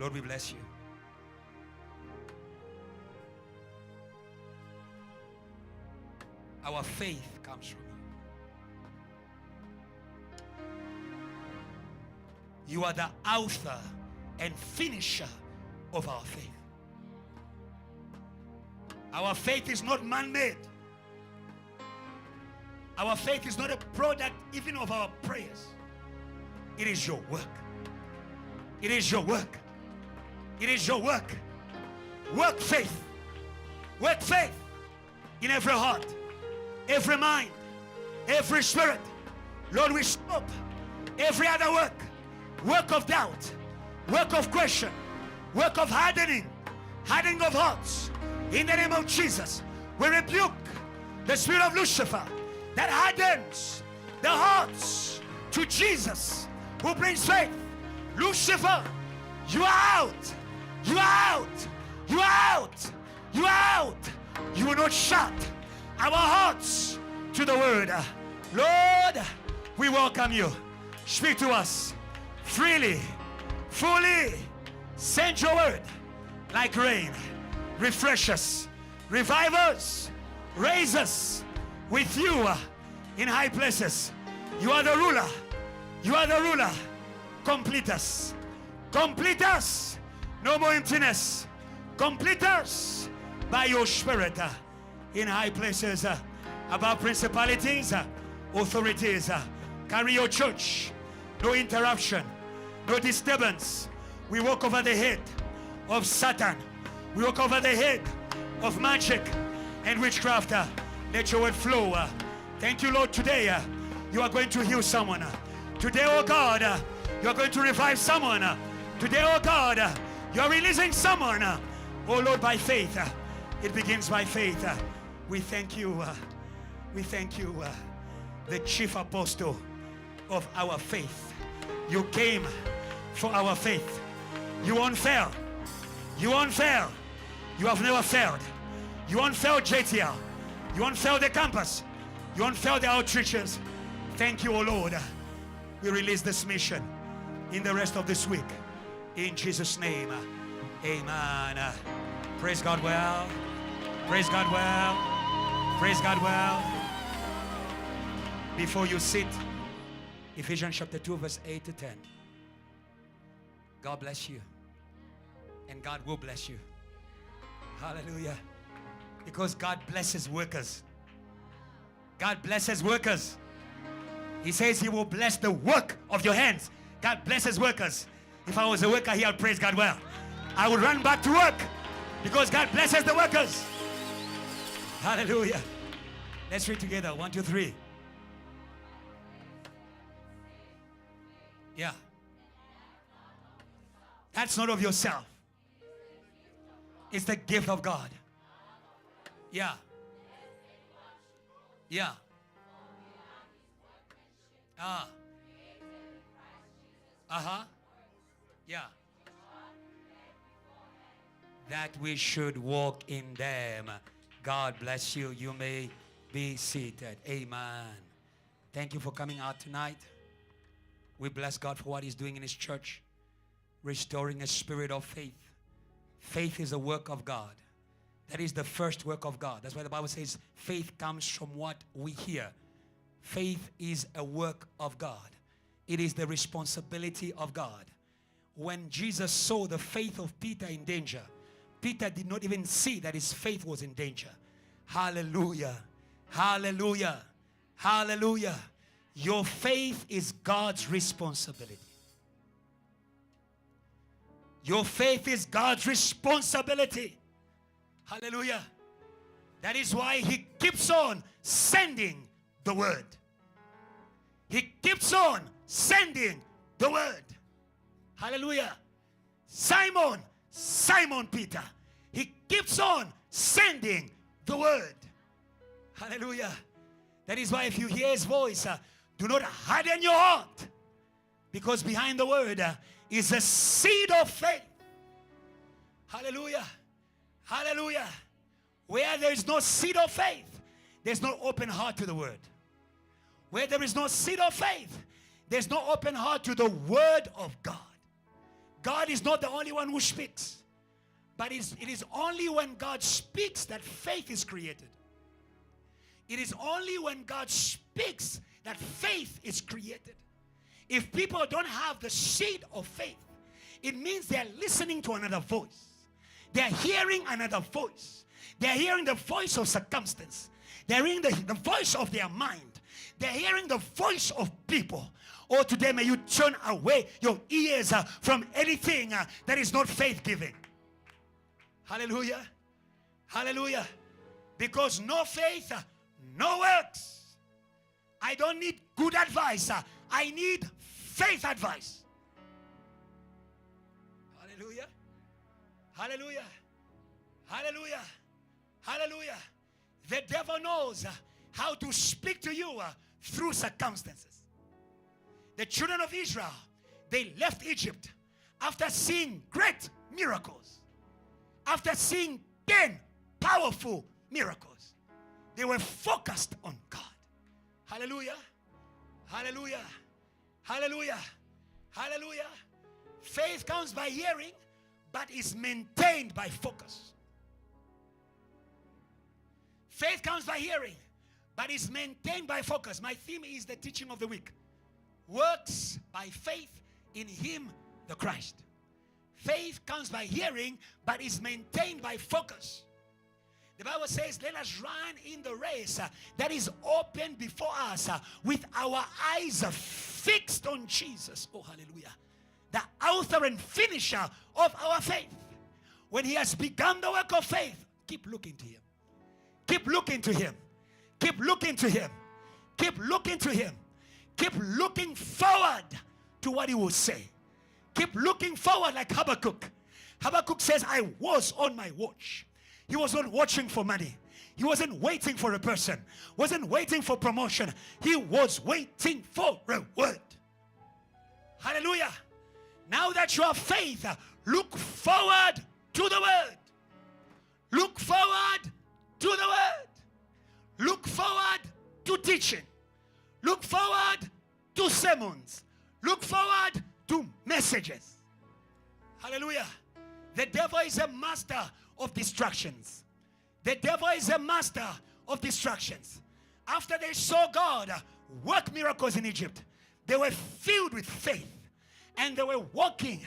Lord, we bless you. Our faith comes from you. You are the author and finisher of our faith. Our faith is not man-made. Our faith is not a product even of our prayers. It is your work. It is your work. It is your work. Work faith. Work faith in every heart, every mind, every spirit. Lord, we stop every other work. Work of doubt, work of question, work of hardening of hearts. In the name of Jesus, we rebuke the spirit of Lucifer that hardens the hearts to Jesus, who brings faith. Lucifer, you are out. You are out. You are out. You are out. You will not shut our hearts to the word. Lord, we welcome you. Speak to us freely, fully. Send your word like rain. Refresh us, revive us, raise us with you in high places. You are the ruler. You are the ruler. Complete us. Complete us. No more emptiness. Complete us by your spirit in high places, above principalities, authorities. Carry your church. No interruption. No disturbance. We walk over the head of Satan. We walk over the head of magic and witchcraft. Let your word flow. Thank you, Lord. Today, you are going to heal someone. Today, oh God, you are going to revive someone. Today, oh God, you are releasing someone. Oh Lord, by faith. It begins by faith. We thank you. We thank you, the chief apostle of our faith. You came for our faith. You won't fail. You won't fail. You have never failed. You won't fail JTL. You won't fail the campus. You won't fail the outreaches. Thank you, O Lord. We release this mission in the rest of this week. In Jesus' name, amen. Praise God well. Praise God well. Praise God well. Before you sit, Ephesians chapter 2, verse 8 to 10. God bless you. And God will bless you. Hallelujah. Because God blesses workers. God blesses workers. He says he will bless the work of your hands. God blesses workers. If I was a worker here, I'd praise God well. I would run back to work because God blesses the workers. Hallelujah. Let's read together. 1, 2, 3. Yeah. That's not of yourself. It's the gift of God. Yeah. Yeah. Yeah. That we should walk in them. God bless you. You may be seated. Amen. Thank you for coming out tonight. We bless God for what he's doing in his church. Restoring a spirit of faith. Faith is a work of God. That is the first work of God. That's why the Bible says faith comes from what we hear. Faith is a work of God. It is the responsibility of God. When Jesus saw the faith of Peter in danger, Peter did not even see that his faith was in danger. Hallelujah. Hallelujah. Hallelujah. Your faith is God's responsibility. Your faith is God's responsibility. Hallelujah. That is why he keeps on sending the word. He keeps on sending the word. Hallelujah. Simon Peter. He keeps on sending the word. Hallelujah. That is why if you hear his voice, do not harden your heart. Because behind the word is a seed of faith. Hallelujah. Hallelujah. Where there is no seed of faith, there's no open heart to the word. Where there is no seed of faith, there's no open heart to the word of God. God is not the only one who speaks. But it is only when God speaks that faith is created. It is only when God speaks that faith is created. If people don't have the seed of faith, it means they're listening to another voice. They're hearing another voice. They're hearing the voice of circumstance. They're hearing the voice of their mind. They're hearing the voice of people. Oh, today may you turn away your ears from anything that is not faith-giving. Hallelujah. Hallelujah. Because no faith, no works. I don't need good advice. I need faith advice. Hallelujah. Hallelujah. Hallelujah. Hallelujah. The devil knows how to speak to you through circumstances. The children of Israel, they left Egypt after seeing great miracles. After seeing 10 powerful miracles. They were focused on God. Hallelujah. Hallelujah. Hallelujah. Hallelujah. Faith comes by hearing, but is maintained by focus. Faith comes by hearing, but is maintained by focus. My theme is the teaching of the week. Works by faith in Him, the Christ. Faith comes by hearing, but is maintained by focus. The Bible says, let us run in the race that is open before us with our eyes fixed on Jesus. Oh, hallelujah. The author and finisher of our faith. When He has begun the work of faith, keep looking to Him. Keep looking to Him. Keep looking to Him. Keep looking to Him. Keep looking forward to what He will say. Keep looking forward like Habakkuk. Habakkuk says, I was on my watch. He wasn't watching for money. He wasn't waiting for a person. Wasn't waiting for promotion. He was waiting for a word. Hallelujah. Now that you have faith, look forward to the word. Look forward to the word. Look forward to teaching. Look forward to sermons. Look forward to messages. Hallelujah. The devil is a master of distractions. The devil is a master of distractions. After they saw God work miracles in Egypt, they were filled with faith and they were walking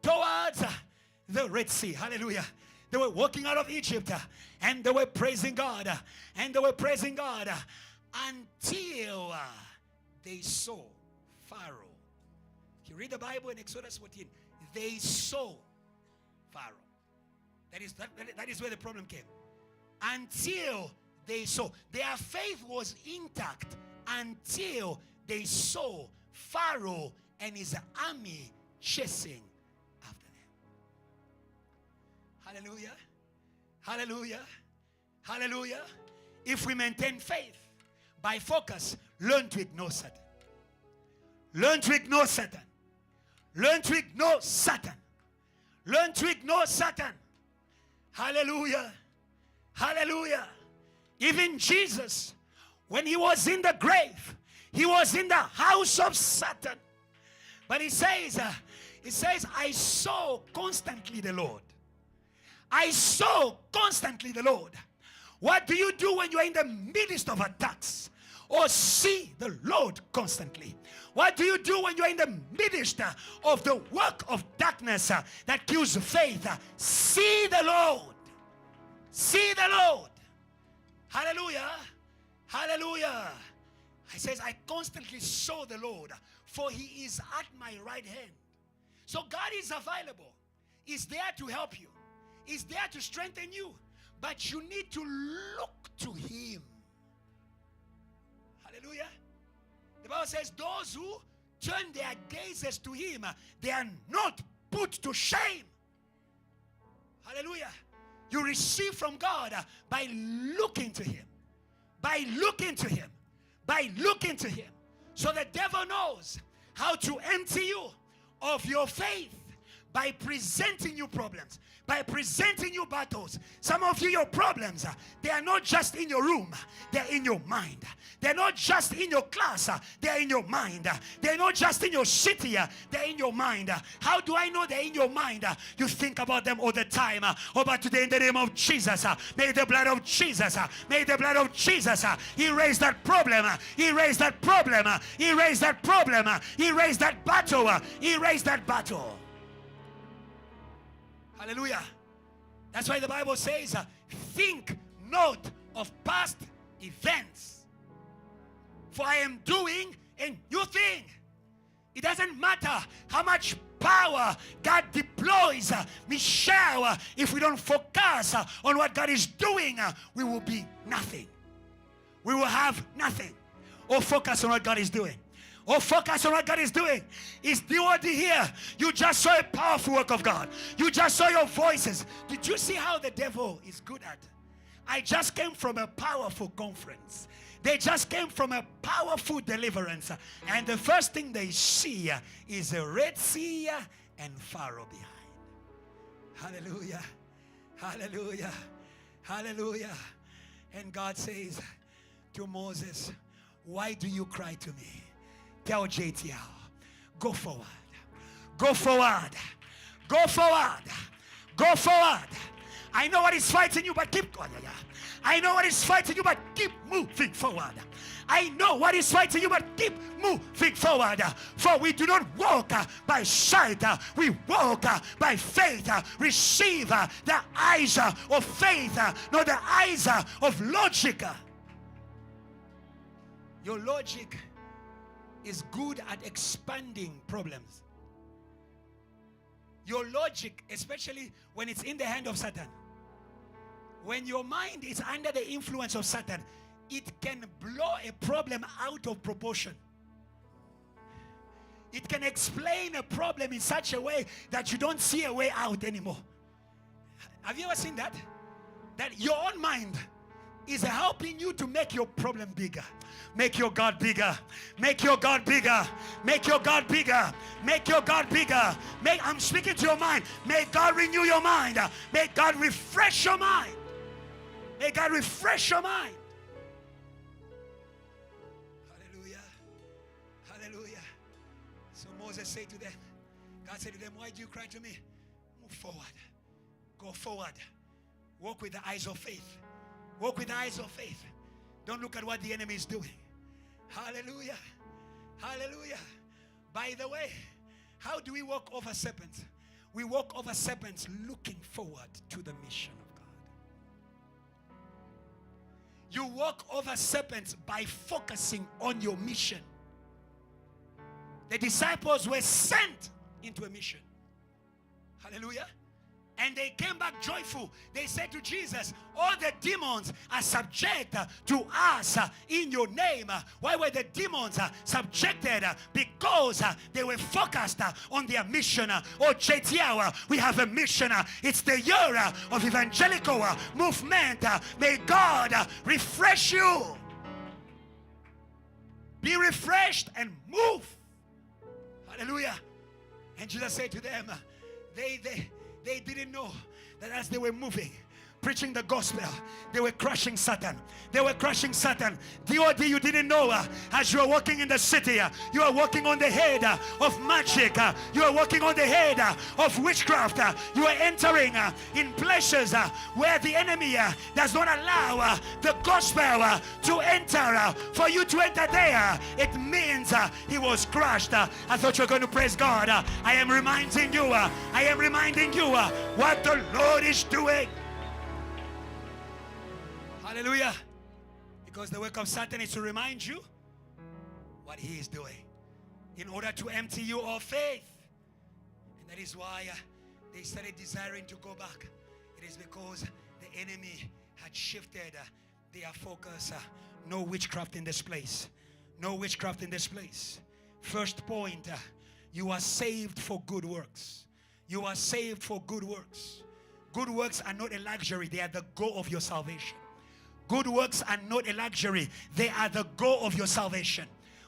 towards the Red Sea. Hallelujah. They were walking out of Egypt and they were praising God and they were praising God until they saw Pharaoh. You read the Bible in Exodus 14. They saw Pharaoh. That is where the problem came. Until they saw. Their faith was intact until they saw Pharaoh and his army chasing after them. Hallelujah. Hallelujah. Hallelujah. If we maintain faith by focus, learn to ignore Satan. Learn to ignore Satan. Learn to ignore Satan. Learn to ignore Satan. Hallelujah. Hallelujah. Even Jesus, when He was in the grave, He was in the house of Satan. But He says, I saw constantly the Lord. I saw constantly the Lord. What do you do when you are in the midst of attacks? Or see the Lord constantly? What do you do when you are in the midst of the work of darkness that kills faith? See the Lord. See the Lord. Hallelujah. Hallelujah. He says, I constantly saw the Lord, for He is at my right hand. So God is available. He's there to help you. He's there to strengthen you. But you need to look to Him. Hallelujah. The Bible says those who turn their gazes to Him, they are not put to shame. Hallelujah. You receive from God by looking to Him. By looking to Him. By looking to Him. So the devil knows how to empty you of your faith by presenting you problems, by presenting you battles. Some of you, your problems, they are not just in your room, they're in your mind. They're not just in your class, they're in your mind. They're not just in your city, they're in your mind. How do I know they're in your mind? You think about them all the time. But today, in the name of Jesus, may the blood of Jesus, may the blood of Jesus erase that problem, erase that problem, erase that problem, erase that battle, erase that battle. Hallelujah. That's why the Bible says, think not of past events, for I am doing a new thing. It doesn't matter how much power God deploys, Michelle, if we don't focus on what God is doing, we will be nothing. We will have nothing. Or focus on what God is doing. Or focus on what God is doing. Is DOD here? You just saw a powerful work of God. You just saw your voices. Did you see how the devil is good at? I just came from a powerful conference. They just came from a powerful deliverance. And the first thing they see is a Red Sea and Pharaoh behind. Hallelujah. Hallelujah. Hallelujah. And God says to Moses, why do you cry to me? Tell JTL, go forward. Go forward. Go forward. Go forward. I know what is fighting you, but keep going. I know what is fighting you, but keep moving forward. I know what is fighting you, but keep moving forward. For we do not walk by sight, we walk by faith. Receive the eyes of faith, not the eyes of logic. Your logic is good at expanding problems. Your logic, especially when it's in the hand of Satan, when your mind is under the influence of Satan, it can blow a problem out of proportion. It can explain a problem in such a way that you don't see a way out anymore. Have you ever seen that? That your own mind is helping you to make your problem bigger. Make your God bigger. Make your God bigger. Make your God bigger. Make your God bigger. I'm speaking to your mind. May God renew your mind. May God refresh your mind. May God refresh your mind. Hallelujah. Hallelujah. So Moses said to them, God said to them, why do you cry to me? Move forward. Go forward. Walk with the eyes of faith. Walk with the eyes of faith. Don't look at what the enemy is doing. Hallelujah. Hallelujah. By the way, how do we walk over serpents? We walk over serpents looking forward to the mission of God. You walk over serpents by focusing on your mission. The disciples were sent into a mission. Hallelujah. And they came back joyful. They said to Jesus, all the demons are subject to us in your name. Why were the demons subjected? Because they were focused on their mission. Oh, JTL, we have a mission. It's the year of evangelical movement. May God refresh you. Be refreshed and move. Hallelujah. And Jesus said to them, they didn't know that as they were moving, preaching the gospel, they were crushing Satan. They were crushing Satan. DOD, you didn't know, as you are walking in the city, you are walking on the head of magic. You are walking on the head of witchcraft. You are entering in places where the enemy does not allow the gospel to enter. For you to enter there, it means he was crushed. I thought you were going to praise God. I am reminding you what the Lord is doing. Hallelujah. Because the work of Satan is to remind you what he is doing in order to empty you of faith. And that is why they started desiring to go back. It is because the enemy had shifted their focus. No witchcraft in this place. No witchcraft in this place. First point, you are saved for good works. You are saved for good works. Good works are not a luxury. They are the goal of your salvation. Good works are not a luxury. They are the goal of your salvation.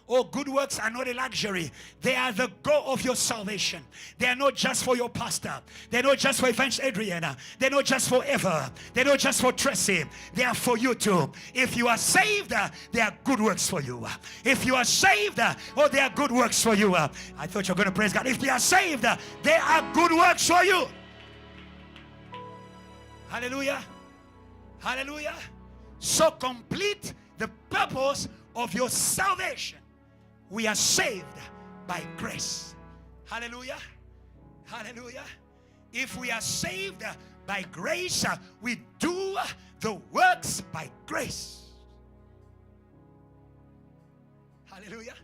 Oh, good works are not a luxury. They are the goal of your salvation. They are not just for your pastor. They're not just for Evangelist Adriana. They're not just for Eva. They're not just for Tracy. They are for you too. If you are saved, there are good works for you. If you are saved, oh, there are good works for you. I thought you were going to praise God. If you are saved, there are good works for you. Hallelujah. Hallelujah. So complete the purpose of your salvation. We are saved by grace. Hallelujah. Hallelujah. If we are saved by grace, we do the works by grace. Hallelujah.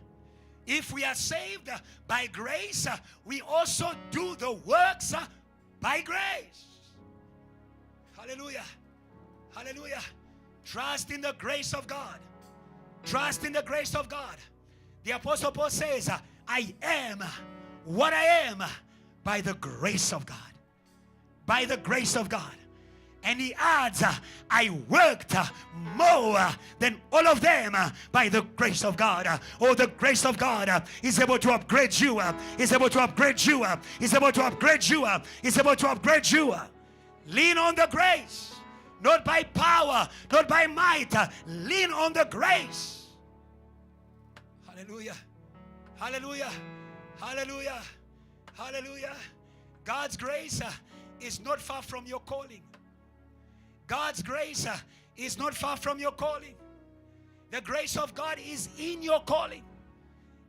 If we are saved by grace, we also do the works by grace. Hallelujah. Hallelujah. Trust in the grace of God. Trust in the grace of God. The Apostle Paul says, I am what I am by the grace of God. By the grace of God. And he adds, I worked more than all of them by the grace of God. Oh, the grace of God is able to upgrade you. Is able to upgrade you. Is able to upgrade you. Is able to upgrade you. Lean on the grace. Not by power, not by might. Lean on the grace. Hallelujah. Hallelujah. Hallelujah. Hallelujah. God's grace is not far from your calling. God's grace is not far from your calling. The grace of God is in your calling.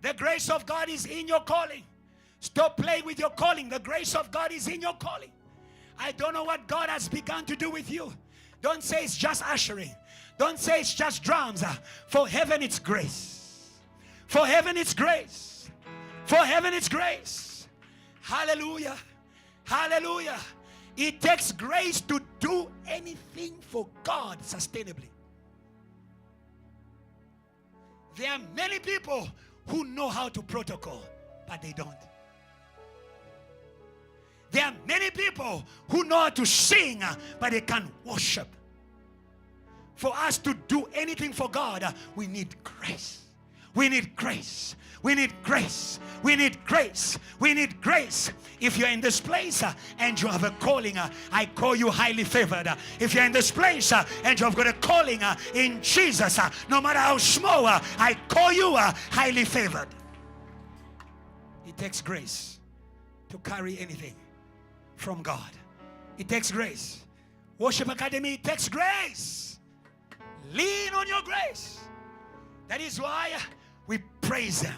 The grace of God is in your calling. Stop playing with your calling. The grace of God is in your calling. I don't know what God has begun to do with you. Don't say it's just ushering. Don't say it's just drums. For heaven it's grace. For heaven it's grace. For heaven it's grace. Hallelujah. Hallelujah. It takes grace to do anything for God sustainably. There are many people who know how to protocol, but they don't. There are many people who know how to sing, but they can't worship. For us to do anything for God, we need grace. We need grace. We need grace. We need grace. We need grace. If you're in this place and you have a calling, I call you highly favored. If you're in this place and you've got a calling in Jesus, no matter how small, I call you highly favored. It takes grace to carry anything from God. It takes grace. Worship Academy, it takes grace. Lean on your grace. That is why we praise Him,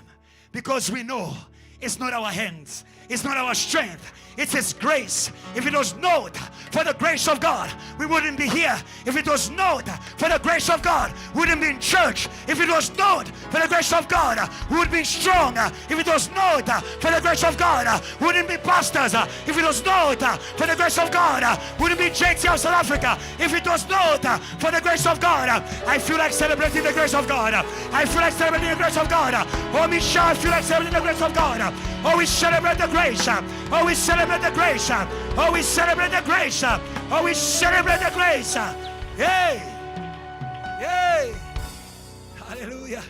because we know it's not our hands, it's not our strength, it's His grace. If it was not for the grace of God, we wouldn't be here. If it was not for the grace of God, we wouldn't be in church. If it was not for the grace of God, we would be strong. If it was not for the grace of God, we wouldn't be pastors. If it was not for the grace of God, we wouldn't be JTL South Africa. If it was not for the grace of God, I feel like celebrating the grace of God. I feel like celebrating the grace of God. Oh, Michelle, I feel like celebrating the grace of God. Oh, we celebrate the grace. Oh, we celebrate the grace. Oh, we celebrate the grace. Oh, we celebrate the grace. Yay! Yay! Hallelujah!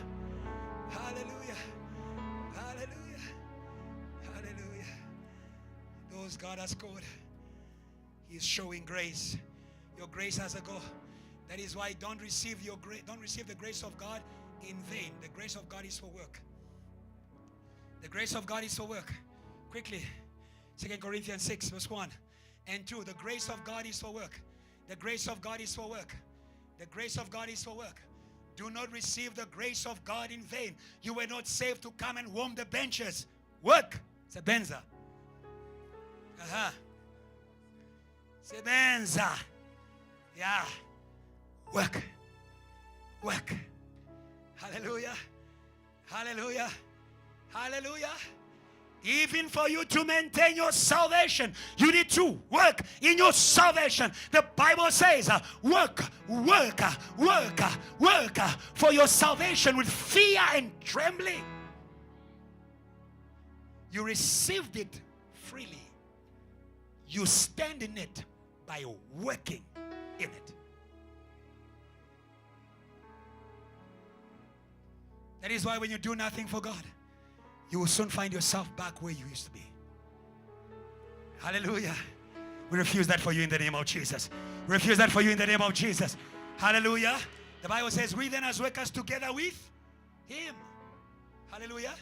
Hallelujah! Hallelujah! Hallelujah! Those God has called, He is showing grace. Your grace has a go. That is why don't receive your grace. Don't receive the grace of God in vain. The grace of God is for work. The grace of God is for work. Quickly, 2 Corinthians 6 verse 1 and 2. The grace of God is for work. The grace of God is for work. The grace of God is for work. Do not receive the grace of God in vain. You were not saved to come and warm the benches. Work. Sebenza. Sebenza. Yeah. Work. Work. Hallelujah. Hallelujah. Hallelujah. Even for you to maintain your salvation, you need to work in your salvation. The Bible says, work for your salvation with fear and trembling. You received it freely. You stand in it by working in it. That is why when you do nothing for God, you will soon find yourself back where you used to be. Hallelujah. We refuse that for you in the name of Jesus. We refuse that for you in the name of Jesus. Hallelujah. The Bible says, we then as workers together with Him. Hallelujah.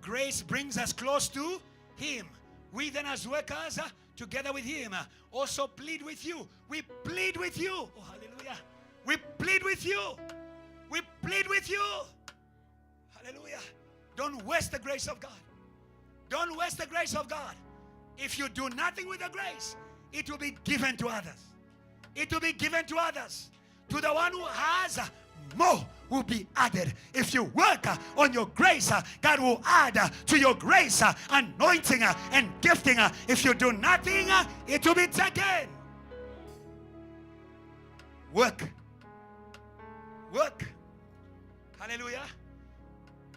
Grace brings us close to Him. We then as workers together with Him also plead with you. We plead with you. Oh, hallelujah. We plead with you. We plead with you. Hallelujah. Don't waste the grace of God. Don't waste the grace of God. If you do nothing with the grace, it will be given to others. It will be given to others. To the one who has, more will be added. If you work on your grace, God will add to your grace anointing and gifting. If you do nothing, it will be taken. Work. Work. Hallelujah.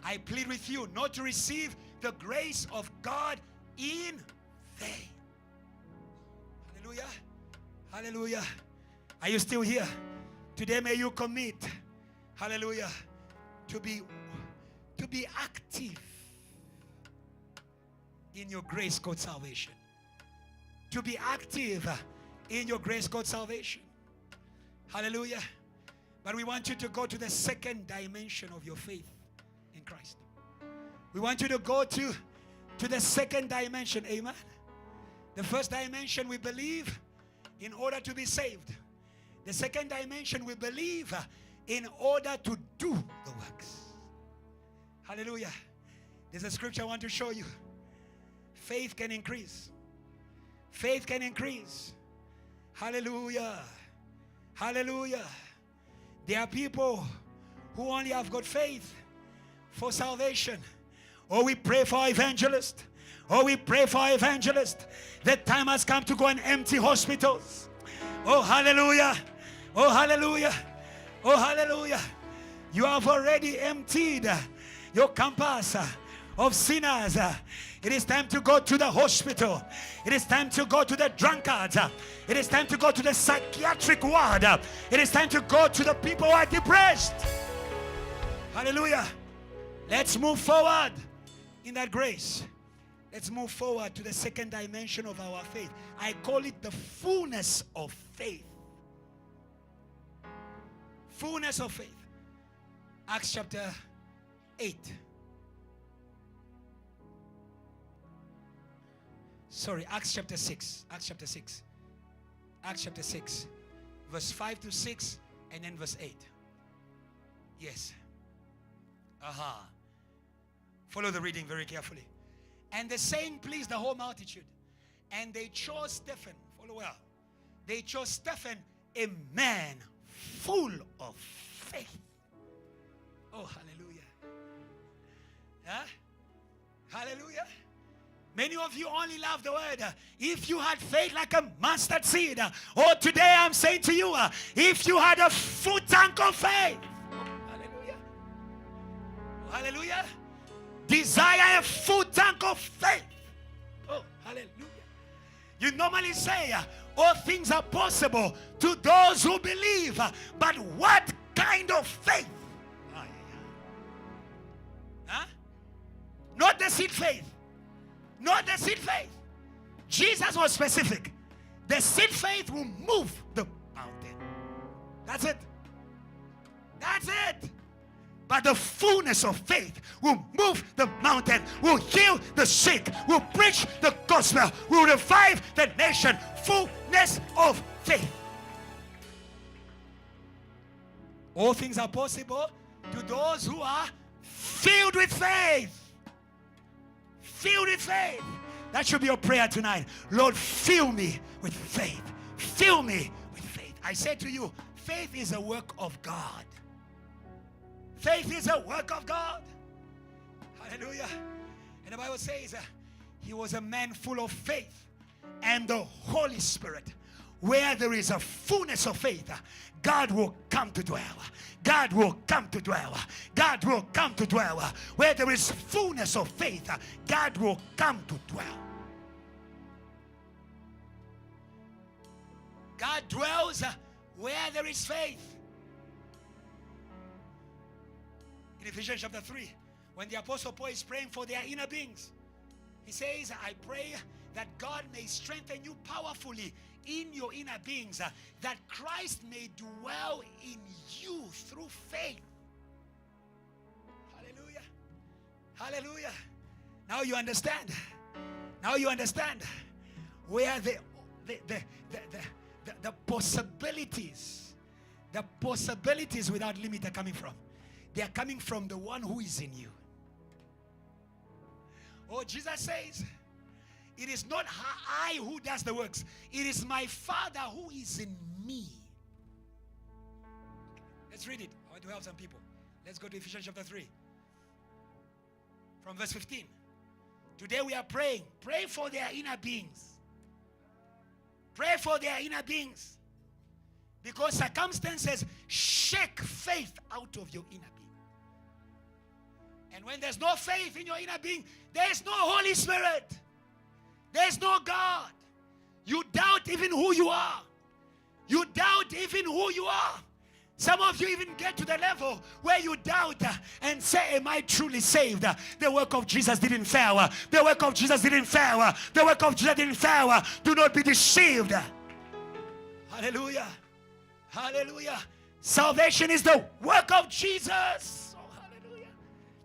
I plead with you not to receive the grace of God in vain. Hallelujah. Hallelujah. Are you still here? Today may you commit, hallelujah, to be active in your grace called salvation. To be active in your grace called salvation. Hallelujah. But we want you to go to the second dimension of your faith in Christ. We want you to go to the second dimension. Amen. The first dimension, we believe in order to be saved. The second dimension, we believe in order to do the works. Hallelujah. There's a scripture I want to show you. Faith can increase. Faith can increase. Hallelujah. Hallelujah. There are people who only have got faith for salvation. Or we pray for our evangelist. Or we pray for our evangelist. The time has come to go and empty hospitals. Oh, hallelujah. Oh, hallelujah. Oh, hallelujah. You have already emptied your campus of sinners. It is time to go to the hospital. It is time to go to the drunkards. It is time to go to the psychiatric ward. It is time to go to the people who are depressed. Hallelujah. Let's move forward in that grace. Let's move forward to the second dimension of our faith. I call it the fullness of faith. Fullness of faith. Acts chapter 8. Sorry, Acts chapter 6. Acts chapter 6. Acts chapter 6. Verse 5 to 6 and then verse 8. Yes. Aha. Follow the reading very carefully. And the saying pleased the whole multitude. And they chose Stephen. Follow well. They chose Stephen, a man full of faith. Oh, hallelujah. Huh? Hallelujah. Many of you only love the word. If you had faith like a mustard seed. Or today I'm saying to you, if you had a full tank of faith. Oh, hallelujah. Oh, hallelujah. Desire a full tank of faith. Oh, hallelujah. You normally say, all things are possible to those who believe. But what kind of faith? Huh? Not the seed faith. Not the seed faith. Jesus was specific. The seed faith will move the mountain. That's it. That's it. But the fullness of faith will move the mountain, will heal the sick, will preach the gospel, will revive the nation. Fullness of faith. All things are possible to those who are filled with faith. Filled with faith. That should be your prayer tonight. Lord, fill me with faith. Fill me with faith. I say to you, faith is a work of God. Faith is a work of God. Hallelujah. And the Bible says he was a man full of faith and the Holy Spirit. Where there is a fullness of faith, God will come to dwell. God will come to dwell. God will come to dwell. Where there is fullness of faith, God will come to dwell. God dwells where there is faith. In Ephesians chapter 3, when the Apostle Paul is praying for their inner beings, he says, I pray that God may strengthen you powerfully in your inner beings, that Christ may dwell in you through faith. Hallelujah. Hallelujah. Now you understand. Now you understand where the possibilities without limit are coming from. They are coming from the one who is in you. Oh, Jesus says, it is not I who does the works. It is my Father who is in me. Let's read it. I want to help some people. Let's go to Ephesians chapter 3. From verse 15. Today we are praying. Pray for their inner beings. Pray for their inner beings. Because circumstances shake faith out of your inner being. And when there's no faith in your inner being, there's no Holy Spirit. There's no God. You doubt even who you are. You doubt even who you are. Some of you even get to the level where you doubt and say, am I truly saved? The work of Jesus didn't fail. The work of Jesus didn't fail. The work of Jesus didn't fail. Do not be deceived. Hallelujah. Hallelujah. Salvation is the work of Jesus. Oh, hallelujah.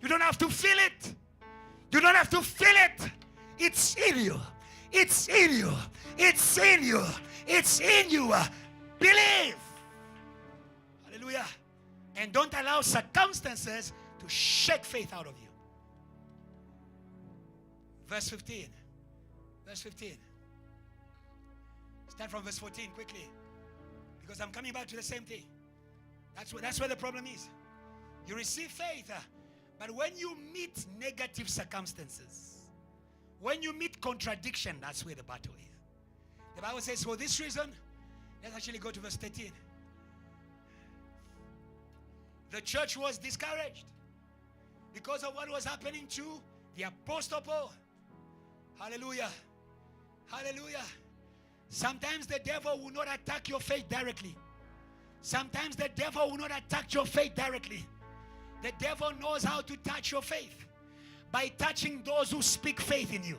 You don't have to feel it. You don't have to feel it. It's in you. It's in you. It's in you. It's in you. Believe. Hallelujah. And don't allow circumstances to shake faith out of you. Verse 15. Verse 15. Start from verse 14 quickly. Because I'm coming back to the same thing. That's where the problem is. You receive faith, but when you meet negative circumstances, when you meet contradiction, that's where the battle is. The Bible says, for this reason, let's actually go to verse 13. The church was discouraged because of what was happening to the Apostle Paul. Hallelujah. Hallelujah. Sometimes the devil will not attack your faith directly. Sometimes the devil will not attack your faith directly. The devil knows how to touch your faith by touching those who speak faith in you.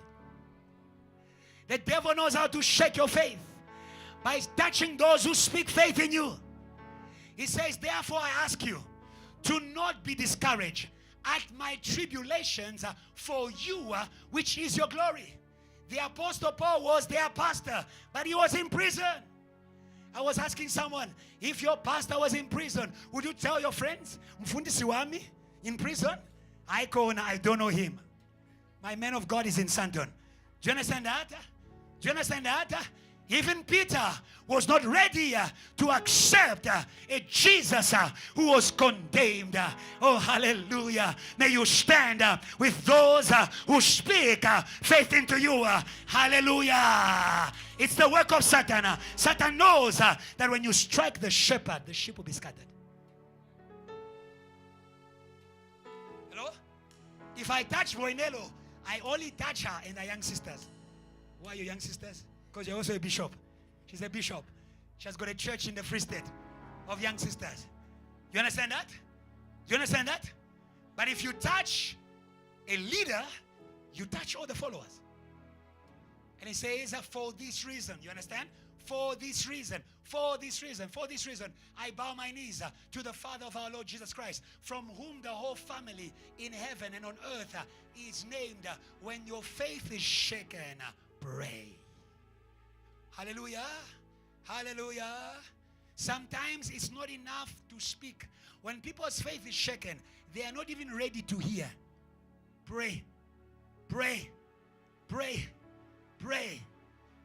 The devil knows how to shake your faith by touching those who speak faith in you. He says, therefore I ask you to not be discouraged at my tribulations for you, which is your glory. The Apostle Paul was their pastor, but he was in prison. I was asking someone, if your pastor was in prison, would you tell your friends, Mfundisi wami in prison? I don't know him. My man of God is in Santon. Do you understand that? Do you understand that? Even Peter was not ready to accept a Jesus who was condemned. Oh, hallelujah. May you stand with those who speak faith into you. Hallelujah. It's the work of Satan. Satan knows that when you strike the shepherd, the sheep will be scattered. Hello? If I touch Boinelo, I only touch her and the young sisters. Who are your young sisters? Because you're also a bishop. She's a bishop. She has got a church in the Free State of young sisters. You understand that? You understand that? But if you touch a leader, you touch all the followers. And he says, for this reason, you understand? For this reason, for this reason, for this reason, I bow my knees to the Father of our Lord Jesus Christ, from whom the whole family in heaven and on earth is named. When your faith is shaken, pray. Hallelujah. Hallelujah. Sometimes it's not enough to speak. When people's faith is shaken, they are not even ready to hear. Pray. Pray. Pray. Pray.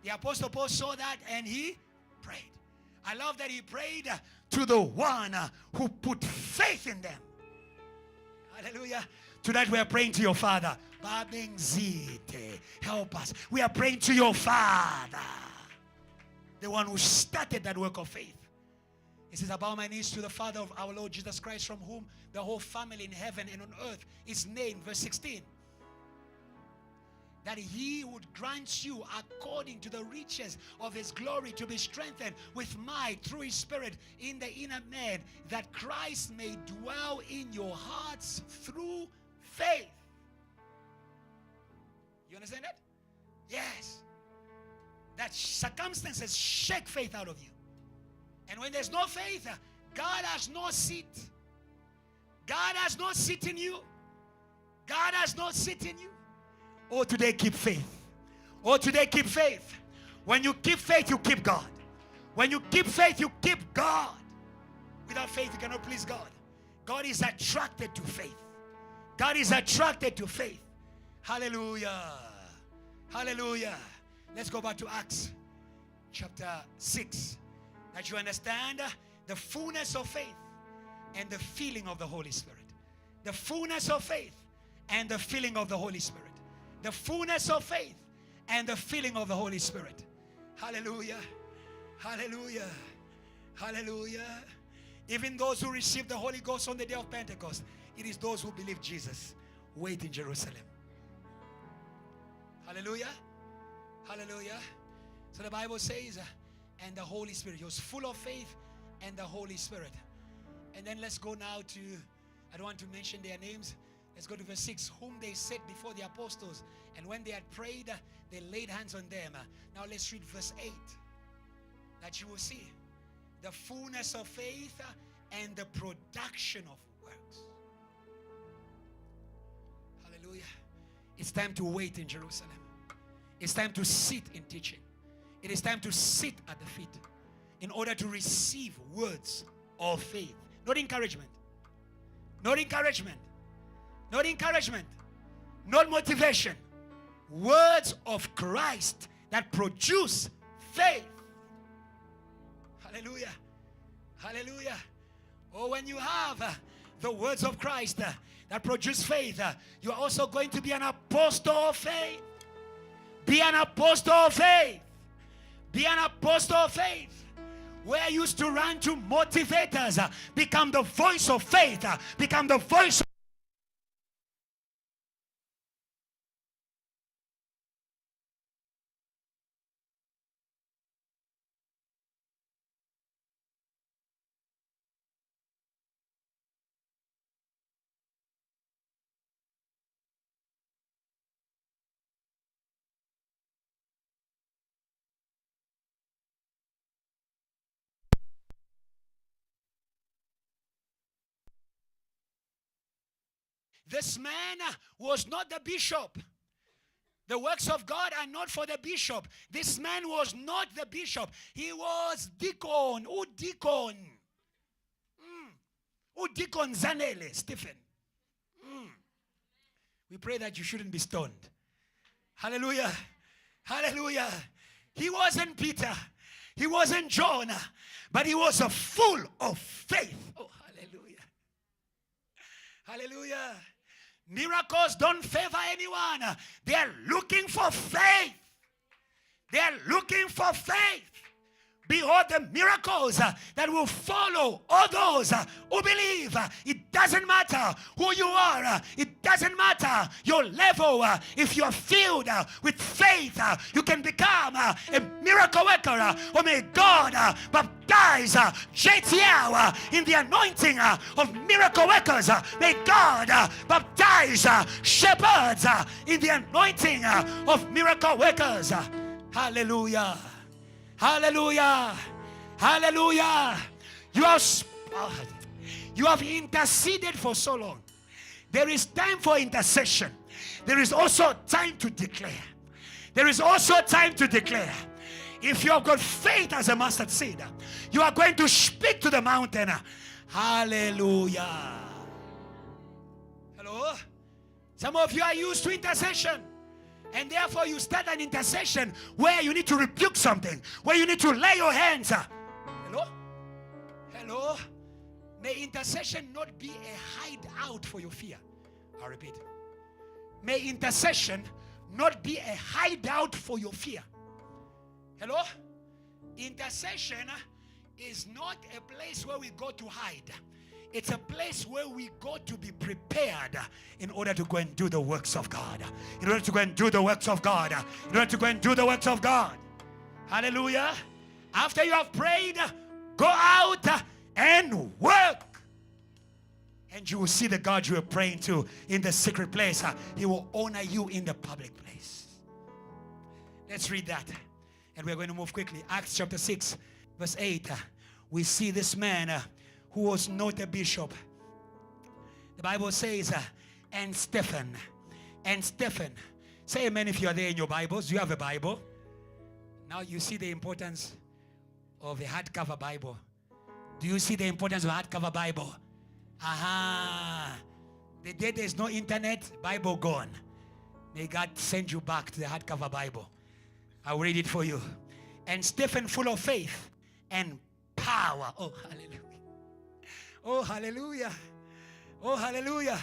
The Apostle Paul saw that and he prayed. I love that he prayed to the one who put faith in them. Hallelujah. Tonight we are praying to your Father. Help us. We are praying to your Father, the one who started that work of faith. He says, I bow my knees to the Father of our Lord Jesus Christ, from whom the whole family in heaven and on earth is named. Verse 16. that he would grant you according to the riches of his glory to be strengthened with might through his Spirit in the inner man, that Christ may dwell in your hearts through faith. You understand that? Yes. That circumstances shake faith out of you. And when there's no faith, God has no seat. God has no seat in you. God has no seat in you. Oh, today keep faith. Oh, today keep faith. When you keep faith, you keep God. When you keep faith, you keep God. Without faith, you cannot please God. God is attracted to faith. God is attracted to faith. Hallelujah. Hallelujah. Let's go back to Acts chapter 6. That you understand the fullness of faith and the feeling of the Holy Spirit. The fullness of faith and the feeling of the Holy Spirit. The fullness of faith and the feeling of the Holy Spirit. Hallelujah. Hallelujah. Hallelujah. Even those who receive the Holy Ghost on the day of Pentecost, it is those who believe Jesus wait in Jerusalem. Hallelujah. Hallelujah. So the Bible says, and the Holy Spirit. He was full of faith and the Holy Spirit. And then let's go now to, I don't want to mention their names. Let's go to verse 6. Whom they set before the apostles, and when they had prayed, they laid hands on them. Now let's read verse 8. That you will see the fullness of faith and the production of works. Hallelujah. It's time to wait in Jerusalem. It's time to sit in teaching. It is time to sit at the feet in order to receive words of faith. Not encouragement. Not encouragement. Not encouragement. Not motivation. Words of Christ that produce faith. Hallelujah. Hallelujah. Oh, when you have the words of Christ that produce faith, you are also going to be an apostle of faith. Be an apostle of faith. Be an apostle of faith. Where I used to run to motivators, become the voice of faith, become the voice of this man was not the bishop. The works of God are not for the bishop. This man was not the bishop. He was deacon. Who deacon? Who deacon Zanele, Stephen? We pray that you shouldn't be stoned. Hallelujah. Hallelujah. He wasn't Peter. He wasn't John. But he was full of faith. Oh, hallelujah. Hallelujah. Miracles don't favor anyone. They are looking for faith. They are looking for faith. Behold the miracles that will follow all those who believe. It doesn't matter who you are. It doesn't matter your level. If you are filled with faith, you can become a miracle worker. Or may God baptize JTL in the anointing of miracle workers. May God baptize shepherds in the anointing of miracle workers. Hallelujah. Hallelujah. Hallelujah. You have interceded for so long. There is time for intercession. There is also time to declare. There is also time to declare. If you have got faith as a mustard seed, you are going to speak to the mountain. Hallelujah. Hello? Some of you are used to intercession. And therefore you start an intercession where you need to rebuke something, where you need to lay your hands. Hello? Hello? May intercession not be a hideout for your fear. I repeat. May intercession not be a hideout for your fear. Hello? Intercession is not a place where we go to hide. It's a place where we go to be prepared in order to go and do the works of God. In order to go and do the works of God. In order to go and do the works of God. Hallelujah. After you have prayed, go out and work. And you will see the God you are praying to in the secret place. He will honor you in the public place. Let's read that. And we're going to move quickly. Acts chapter 6, verse 8. We see this man who was not a bishop. The Bible says, and Stephen. Say amen if you are there in your Bibles. You have a Bible. Now you see the importance of a hardcover Bible. Do you see the importance of a hardcover Bible? Aha. The day there's no internet, Bible gone. May God send you back to the hardcover Bible. I'll read it for you. And Stephen, full of faith and power. Oh, hallelujah. Oh, hallelujah. Oh, hallelujah.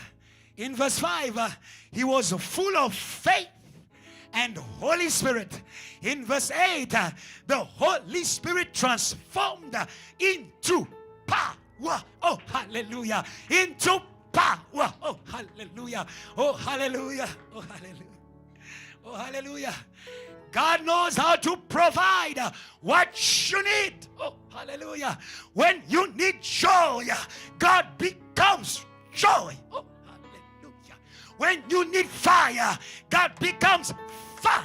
In verse 5, he was full of faith and Holy Spirit. In verse 8, the Holy Spirit transformed into power. Oh, hallelujah. Into power. Oh, hallelujah. Oh, hallelujah. Oh, hallelujah. Oh, hallelujah. God knows how to provide what you need. Oh, hallelujah. When you need joy, God becomes joy. Oh, hallelujah. When you need fire, God becomes fire.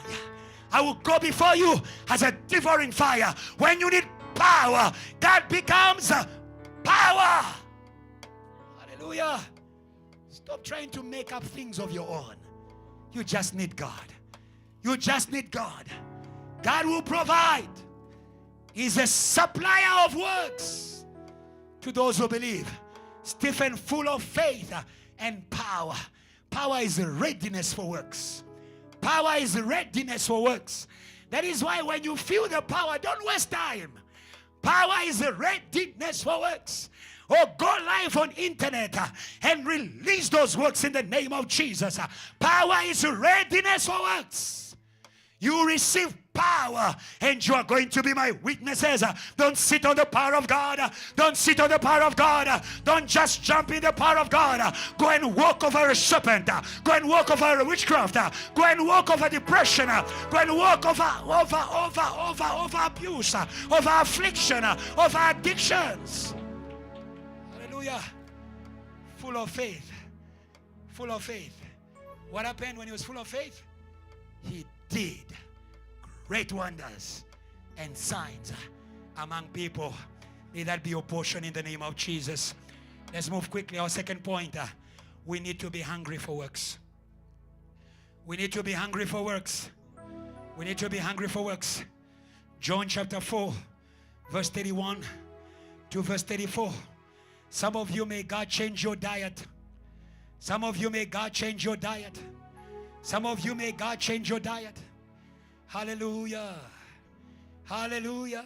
I will go before you as a devouring fire. When you need power, God becomes power. Hallelujah. Stop trying to make up things of your own. You just need God. You just need God. God will provide. He's a supplier of works to those who believe. Stephen, full of faith and power. Power is a readiness for works. Power is a readiness for works. That is why when you feel the power, don't waste time. Power is a readiness for works. Oh, go live on internet and release those works in the name of Jesus. Power is a readiness for works. You receive power and you are going to be my witnesses. Don't sit on the power of God. Don't sit on the power of God. Don't just jump in the power of God. Go and walk over a serpent. Go and walk over a witchcraft. Go and walk over depression. Go and walk over abuse, over affliction, over addictions. Hallelujah. Full of faith. Full of faith. What happened when he was full of faith? He did great wonders and signs among people. May that be your portion in the name of Jesus. Let's move quickly. Our second point. We need to be hungry for works. We need to be hungry for works. We need to be hungry for works. John chapter 4, verse 31 to verse 34. Some of you, may God change your diet. Some of you, may God change your diet. Some of you, may God change your diet. Hallelujah. Hallelujah.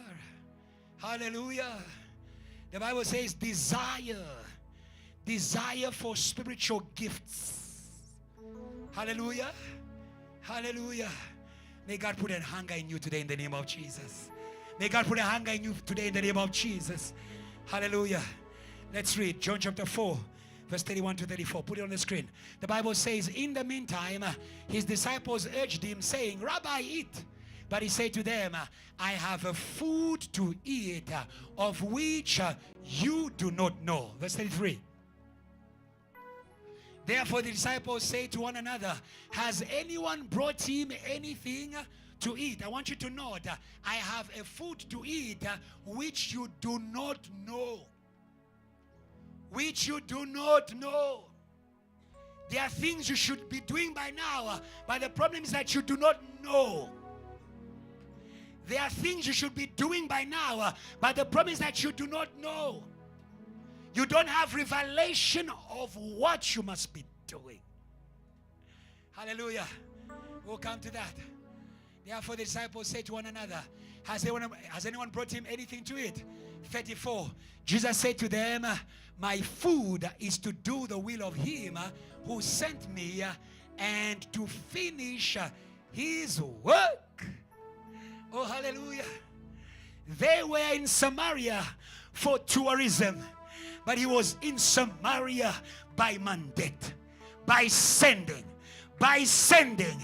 Hallelujah. The Bible says desire for spiritual gifts. Hallelujah. Hallelujah. May God put a hunger in you today in the name of Jesus. May God put a hunger in you today in the name of Jesus. Hallelujah. Let's read John chapter 4. Verse 31 to 34. Put it on the screen. The Bible says, in the meantime, his disciples urged him, saying, Rabbi, eat. But he said to them, I have a food to eat of which you do not know. Verse 33. Therefore the disciples say to one another, has anyone brought him anything to eat? I want you to note, I have a food to eat which you do not know. Which you do not know. There are things you should be doing by now, but the problem is that you do not know. There are things you should be doing by now, but the problem is that you do not know. You don't have revelation of what you must be doing. Hallelujah. We'll come to that. Therefore the disciples say to one another, has anyone brought him anything to eat? 34. Jesus said to them, my food is to do the will of him who sent me and to finish his work. Oh, hallelujah. They were in Samaria for tourism. But he was in Samaria by mandate, by sending, by sending,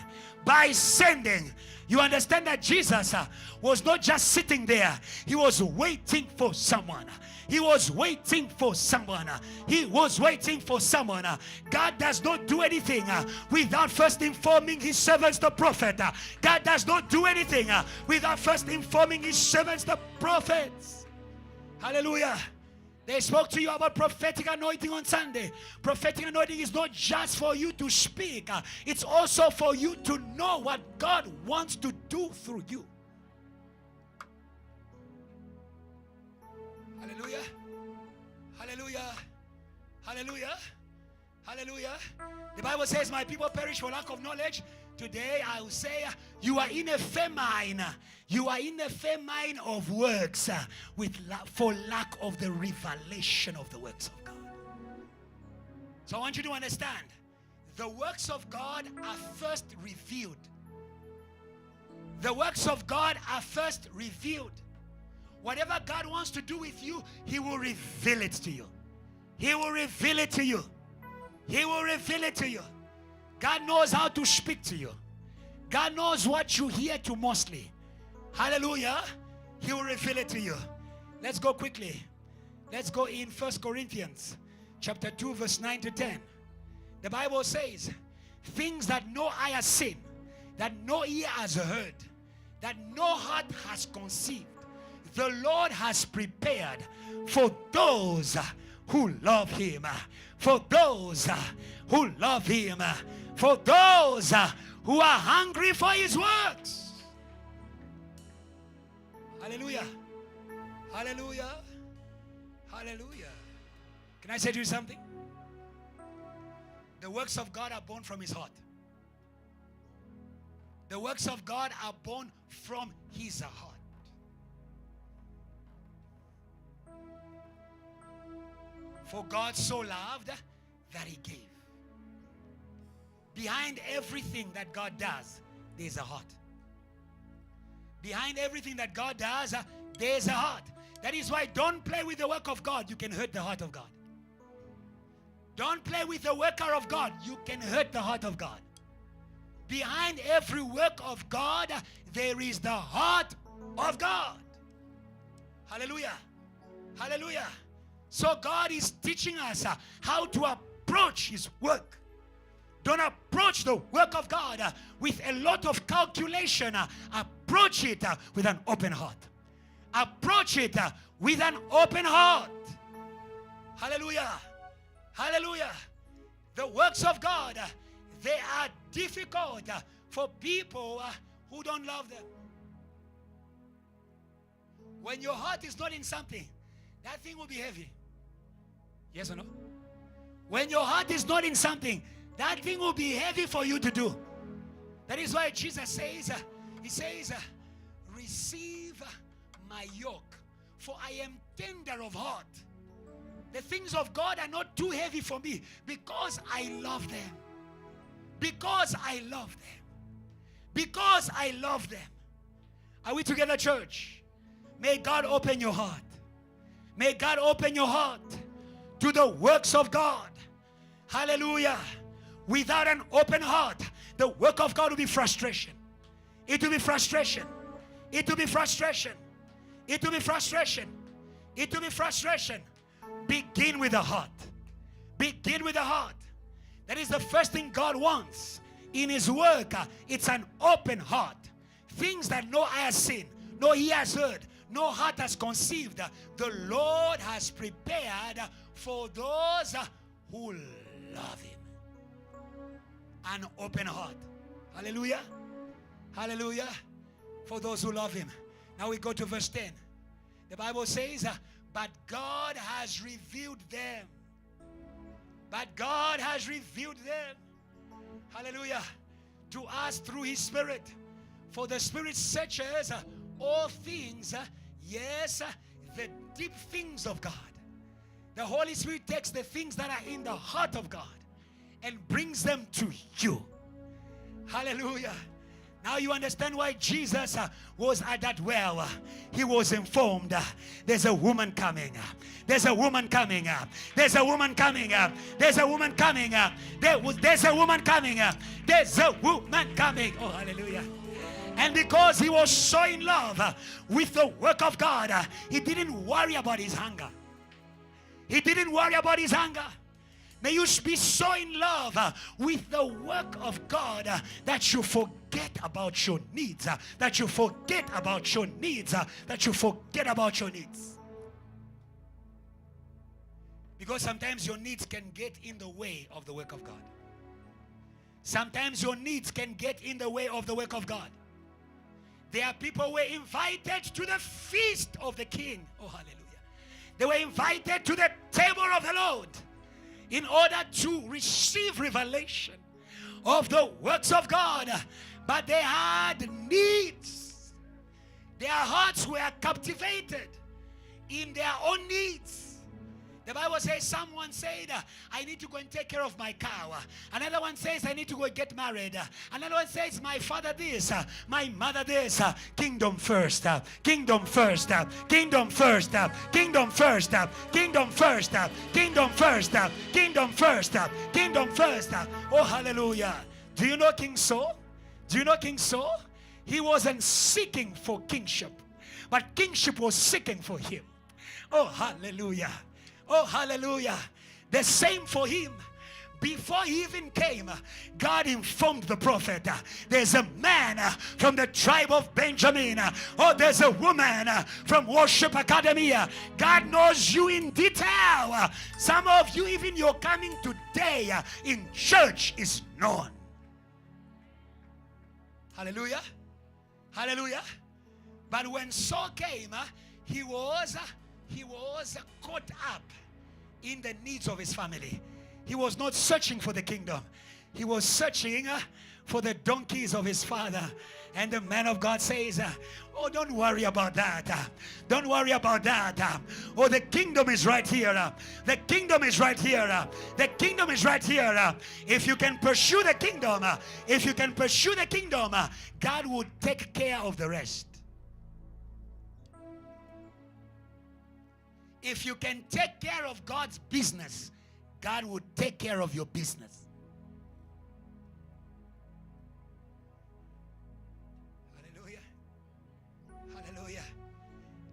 by sending. You understand that Jesus was not just sitting there. He was waiting for someone. He was waiting for someone. He was waiting for someone. God does not do anything without first informing his servants, the prophet. God does not do anything without first informing his servants, the prophets. Hallelujah. They spoke to you about prophetic anointing on Sunday. Prophetic anointing is not just for you to speak. It's also for you to know what God wants to do through you. Hallelujah. Hallelujah. Hallelujah. Hallelujah. The Bible says, my people perish for lack of knowledge. Today I will say, you are in a famine. You are in a famine of works for lack of the revelation of the works of God. So I want you to understand, the works of God are first revealed. The works of God are first revealed. Whatever God wants to do with you, he will reveal it to you. He will reveal it to you. He will reveal it to you. God knows how to speak to you. God knows what you hear to mostly. Hallelujah. He will reveal it to you. Let's go quickly. Let's go in 1 Corinthians chapter 2 verse 9 to 10. The Bible says, things that no eye has seen, that no ear has heard, that no heart has conceived, the Lord has prepared for those who love him. For those who love him. For those who are hungry for his works. Hallelujah. Hallelujah. Hallelujah. Can I say to you something? The works of God are born from his heart. The works of God are born from his heart. For God so loved that he gave. Behind everything that God does, there's a heart. Behind everything that God does, there's a heart. That is why don't play with the work of God. You can hurt the heart of God. Don't play with the worker of God. You can hurt the heart of God. Behind every work of God, there is the heart of God. Hallelujah. Hallelujah. So God is teaching us how to approach his work. Don't approach the work of God with a lot of calculation. Approach it with an open heart. Approach it with an open heart. Hallelujah. Hallelujah. The works of God, they are difficult for people who don't love them. When your heart is not in something, that thing will be heavy. Yes or no? When your heart is not in something, that thing will be heavy for you to do. That is why Jesus says, he says, receive my yoke, for I am tender of heart. The things of God are not too heavy for me because I love them. Because I love them. Because I love them. Are we together, church? May God open your heart. May God open your heart to the works of God. Hallelujah. Without an open heart, the work of God will be frustration. It will be frustration. It will be frustration. It will be frustration. It will be frustration. Begin with the heart. Begin with the heart. That is the first thing God wants in his work. It's an open heart. Things that no eye has seen, no ear has heard, no heart has conceived, the Lord has prepared for those who love him. An open heart. Hallelujah. Hallelujah. For those who love him. Now we go to verse 10. The Bible says, but God has revealed them. But God has revealed them. Hallelujah. To us through his Spirit. For the Spirit searches all things. Yes, the deep things of God. The Holy Spirit takes the things that are in the heart of God and brings them to you. Hallelujah. Now you understand why Jesus was at that well. He was informed, there's a woman coming. There's a woman coming. There's a woman coming. There's a woman coming. There's a woman coming. There's a woman coming. Oh, hallelujah. And because he was so in love with the work of God, he didn't worry about his hunger. He didn't worry about his hunger. May you be so in love with the work of God that you forget about your needs. That you forget about your needs. That you forget about your needs. Because sometimes your needs can get in the way of the work of God. Sometimes your needs can get in the way of the work of God. There are people who were invited to the feast of the King. Oh, hallelujah. They were invited to the table of the Lord in order to receive revelation of the works of God. But they had needs. Their hearts were captivated in their own needs. The Bible says someone said, I need to go and take care of my cow. Another one says, I need to go and get married. Another one says, my father this, my mother this. Kingdom first, kingdom first, kingdom first, kingdom first, kingdom first, kingdom first, kingdom first, kingdom first. Oh, hallelujah. Do you know King Saul? Do you know King Saul? He wasn't seeking for kingship, but kingship was seeking for him. Oh, hallelujah. Oh, hallelujah. The same for him. Before he even came, God informed the prophet, there's a man from the tribe of Benjamin. Oh, there's a woman from Worship Academy. God knows you in detail. Some of you, even your coming today in church is known. Hallelujah. Hallelujah. But when Saul came, he was caught up in the needs of his family. He was not searching for the kingdom. He was searching for the donkeys of his father. And the man of God says, oh, don't worry about that. Don't worry about that. Oh, the kingdom is right here. The kingdom is right here. The kingdom is right here. If you can pursue the kingdom, if you can pursue the kingdom, God will take care of the rest. If you can take care of God's business, God will take care of your business. Hallelujah. Hallelujah.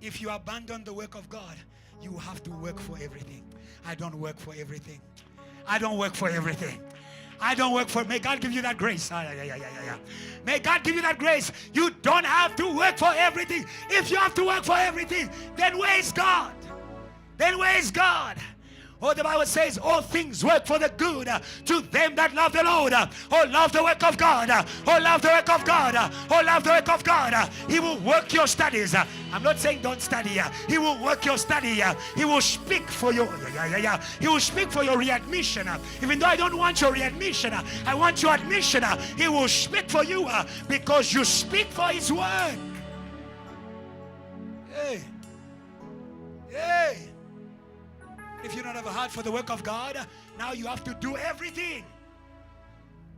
If you abandon the work of God, you have to work for everything. I don't work for everything. I don't work for everything. I don't work for. May God give you that grace. May God give you that grace. You don't have to work for everything. If you have to work for everything, then where is God? Then where is God? Oh, the Bible says all things work for the good to them that love the Lord. Oh, love the work of God. Oh, love the work of God. Oh, love the work of God. He will work your studies. I'm not saying don't study. He will work your study. He will speak for you. He will speak for your readmission. Even though I don't want your readmission, I want your admission. He will speak for you because you speak for his word. Hey. Hey. If you don't have a heart for the work of God, now you have to do everything.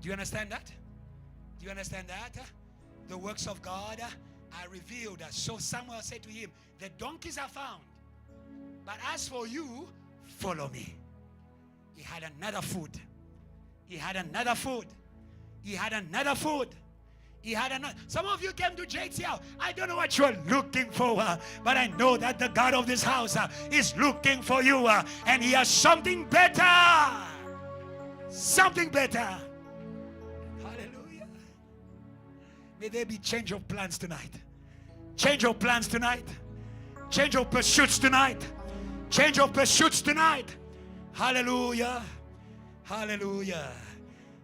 Do you understand that? Do you understand that? The works of God are revealed. So Samuel said to him, the donkeys are found. But as for you, follow me. He had another food. He had another food. He had another food. He had another. Some of you came to JTL. I don't know what you're looking for, but I know that the God of this house is looking for you, and he has something better. Something better. Hallelujah. May there be change of plans tonight. Change of plans tonight. Change of pursuits tonight. Change of pursuits tonight. Hallelujah. Hallelujah.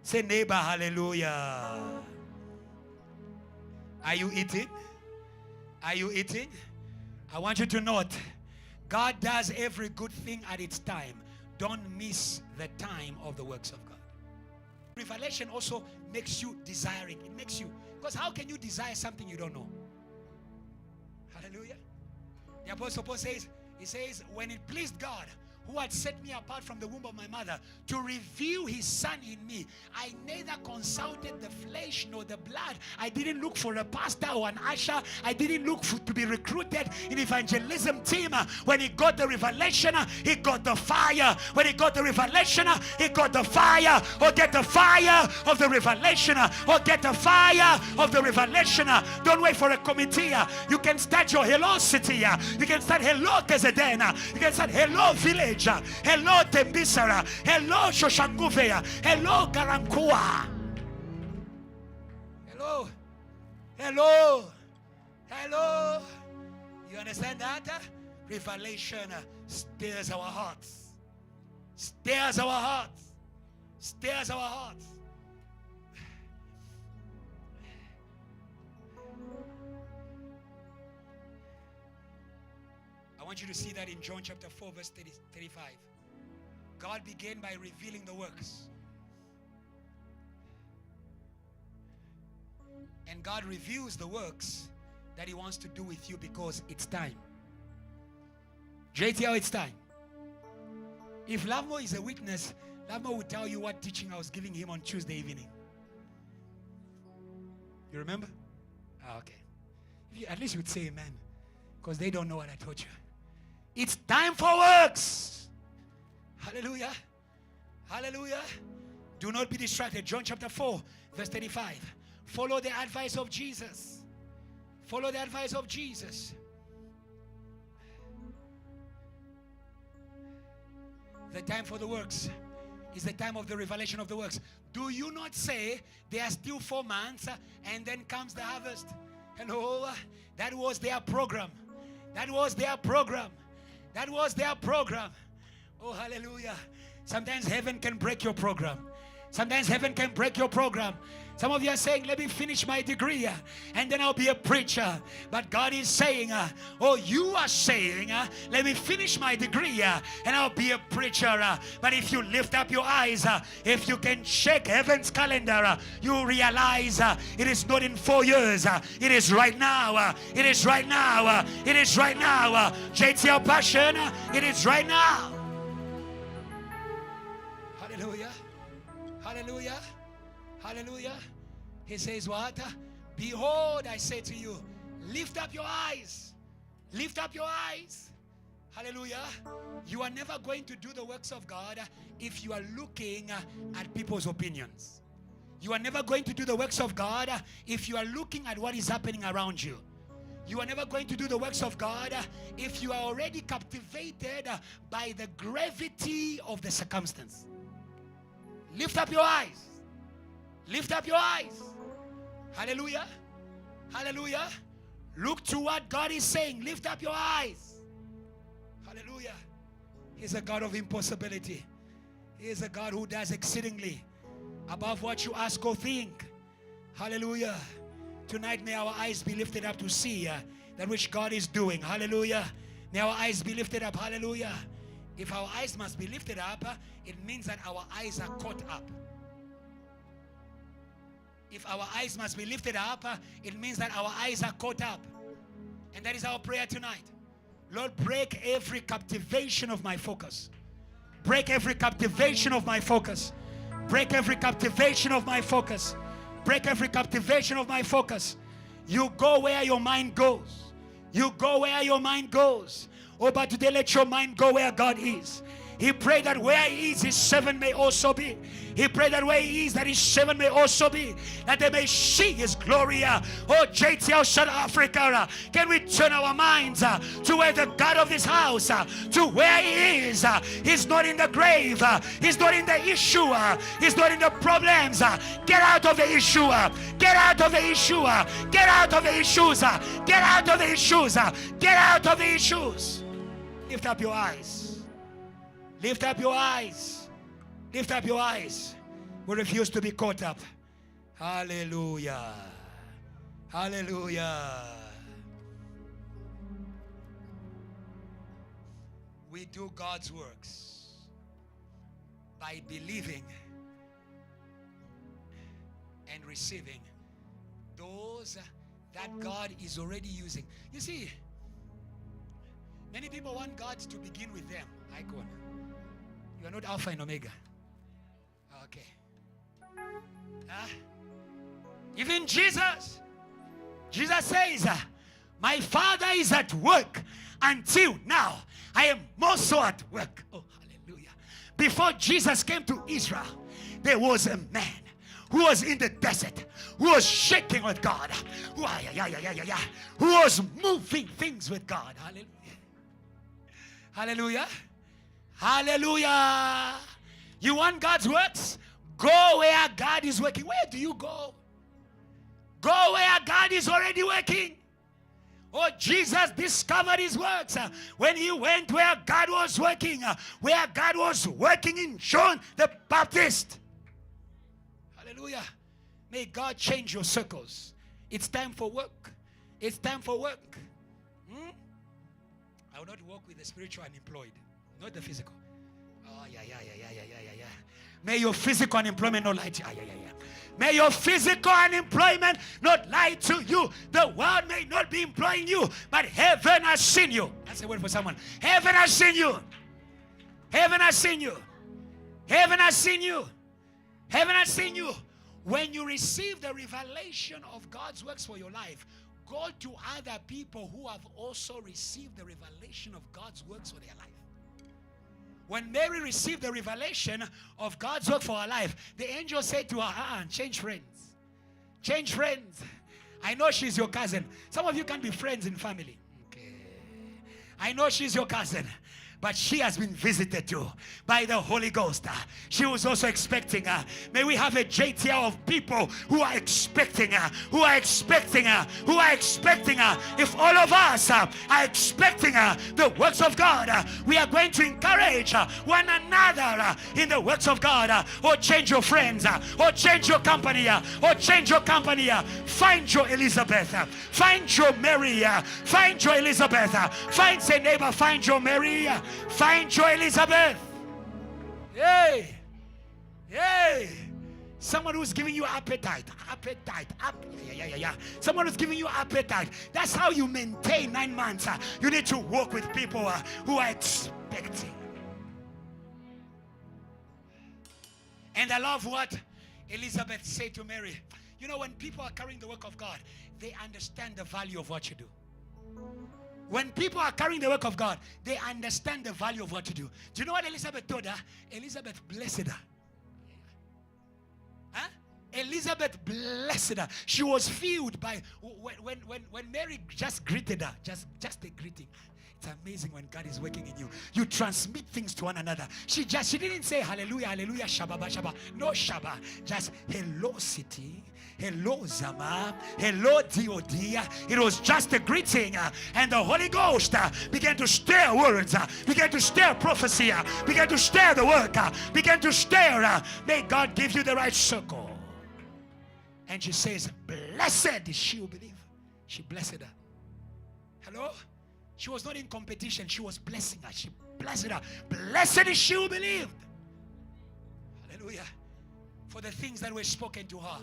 Say, neighbor, hallelujah. Are you eating? Are you eating? I want you to note, God does every good thing at its time. Don't miss the time of the works of God. Revelation also makes you desiring. It makes you, because how can you desire something you don't know? Hallelujah. The Apostle Paul says, he says, when it pleased God who had set me apart from the womb of my mother, to reveal his son in me. I neither consulted the flesh nor the blood. I didn't look for a pastor or an usher. I didn't look to be recruited in evangelism team. When he got the revelation, he got the fire. When he got the revelation, he got the fire. Or get the fire of the revelation. Or get the fire of the revelation. Don't wait for a committee. You can start your hello city. You can start hello Kezedena. You can start hello village. Hello Tembisara. Hello Shoshanguve. Hello Garankua. Hello. Hello. Hello. You understand that? Revelation stirs our hearts. Stirs our hearts. Stirs our hearts. I want you to see that in John chapter 4 verse 35. God began by revealing the works. And God reveals the works that he wants to do with you because it's time. JTL, it's time. If Lavmo is a witness, Lavmo will tell you what teaching I was giving him on Tuesday evening. You remember? Okay. At least you would say amen. Because they don't know what I told you. It's time for works. Hallelujah. Hallelujah. Do not be distracted. John chapter 4 verse 35. Follow the advice of Jesus. Follow the advice of Jesus. The time for the works is the time of the revelation of the works. Do you not say there are still 4 months and then comes the harvest? Hello. That was their program. That was their program. That was their program. Oh, hallelujah. Sometimes heaven can break your program. Sometimes heaven can break your program. Some of you are saying, let me finish my degree and then I'll be a preacher. But God is saying, you are saying, let me finish my degree and I'll be a preacher. But if you lift up your eyes, if you can check heaven's calendar, you realize it is not in 4 years. It is right now. It is right now. It is right now. JTL Passion, it is right now. Hallelujah. Hallelujah. Hallelujah. He says what? Behold, I say to you, lift up your eyes. Lift up your eyes. Hallelujah. You are never going to do the works of God if you are looking at people's opinions. You are never going to do the works of God if you are looking at what is happening around you. You are never going to do the works of God if you are already captivated by the gravity of the circumstance. Lift up your eyes. Lift up your eyes. Hallelujah. Hallelujah. Look to what God is saying. Lift up your eyes. Hallelujah. He's a God of impossibility. He is a God who does exceedingly above what you ask or think. Hallelujah. Tonight may our eyes be lifted up to see that which God is doing. Hallelujah. May our eyes be lifted up. Hallelujah. If our eyes must be lifted up, it means that our eyes are caught up. If our eyes must be lifted up, it means that our eyes are caught up. And that is our prayer tonight. Lord, break every captivation of my focus. Break every captivation of my focus. Break every captivation of my focus. Break every captivation of my focus. You go where your mind goes. You go where your mind goes. Oh, but today let your mind go where God is. He prayed that where he is, his servant may also be. He prayed that where he is, that his servant may also be. That they may see his glory. Oh, JTL South Africa, can we turn our minds to where the God of this house, to where he is. He's not in the grave. He's not in the issue. He's not in the problems. Get out of the issue. Get out of the issue. Get out of the issues. Get out of the issues. Get out of the issues. Lift up your eyes. Lift up your eyes. Lift up your eyes. We refuse to be caught up. Hallelujah. Hallelujah. We do God's works by believing and receiving those that God is already using. You see, Many people want God to begin with them. Icon. You are not Alpha and Omega. Okay. Even Jesus says, my Father is at work until now. I am also at work. Oh, hallelujah. Before Jesus came to Israel, there was a man who was in the desert, who was shaking with God, who was moving things with God. Hallelujah. Hallelujah. Hallelujah. You want God's works? Go where God is working. Where do you go? Go where God is already working. Oh, Jesus discovered his works when he went where God was working. Where God was working in John the Baptist. Hallelujah. May God change your circles. It's time for work. It's time for work. I will not work with the spiritual unemployed, not the physical. Oh, yeah. May your physical unemployment not lie to you. May your physical unemployment not lie to you. The world may not be employing you, but heaven has seen you. That's a word for someone. Heaven has seen you. Heaven has seen you. Heaven has seen you. Heaven has seen you. When you receive the revelation of God's works for your life, go to other people who have also received the revelation of God's works for their life. When Mary received the revelation of God's work for her life, the angel said to her, change friends. Change friends. I know she's your cousin. Some of you can't be friends in family. Okay. I know she's your cousin. But she has been visited too by the Holy Ghost. She was also expecting. May we have a JTL of people who are expecting. Who are expecting. Who are expecting. If all of us are expecting the works of God, we are going to encourage one another in the works of God. Or change your friends. Or change your company. Or change your company. Find your Elizabeth. Find your Mary. Find your Elizabeth. Find say neighbor. Find your Mary. Find your Elizabeth. Hey. Someone who's giving you appetite. Someone who's giving you appetite. That's how you maintain 9 months. You need to work with people who are expecting. And I love what Elizabeth said to Mary. You know, when people are carrying the work of God, they understand the value of what you do. When people are carrying the work of God, they understand the value of what you do. Do you know what Elizabeth told her? Elizabeth blessed her. Elizabeth blessed her. She was filled by when Mary just greeted her, just a greeting. It's amazing when God is working in you. You transmit things to one another. She didn't say hallelujah, hallelujah, shabba, shabba. No shabba. Just hello city. Hello Zama. Hello DOD. It was just a greeting. And the Holy Ghost began to stir words. Began to stir prophecy. Began to stir the work. Began to stir. May God give you the right circle. And she says, blessed is she who believes. She blessed her. Hello? She was not in competition. She was blessing her. She blessed her. Blessed is she who believed. Hallelujah. For the things that were spoken to her,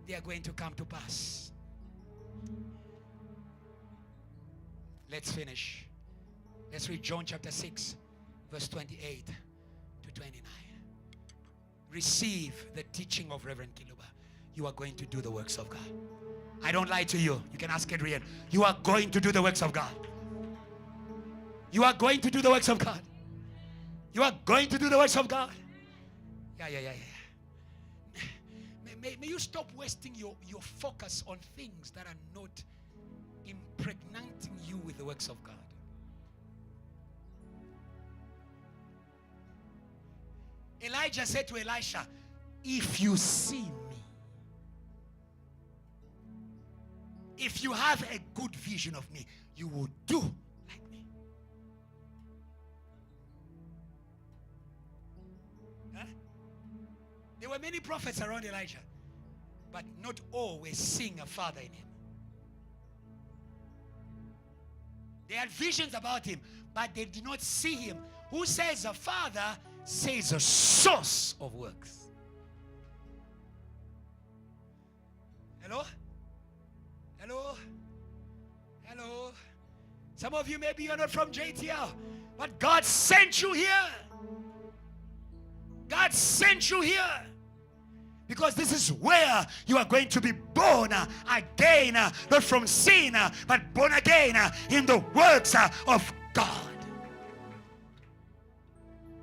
they are going to come to pass. Let's finish. Let's read John chapter 6, verse 28 to 29. Receive the teaching of Reverend Kiluba. You are going to do the works of God. I don't lie to you. You can ask Adrian. You are going to do the works of God. You are going to do the works of God. You are going to do the works of God. Yeah. May you stop wasting your focus on things that are not impregnating you with the works of God. Elijah said to Elisha, if you see me, if you have a good vision of me, you will do like me. There were many prophets around Elijah, but not all were seeing a father in him. They had visions about him, but they did not see him. Who says a father says a source of works. Hello? Some of you, maybe you're not from JTL, but God sent you here. God sent you here. Because this is where you are going to be born again, not from sin, but born again in the works of God.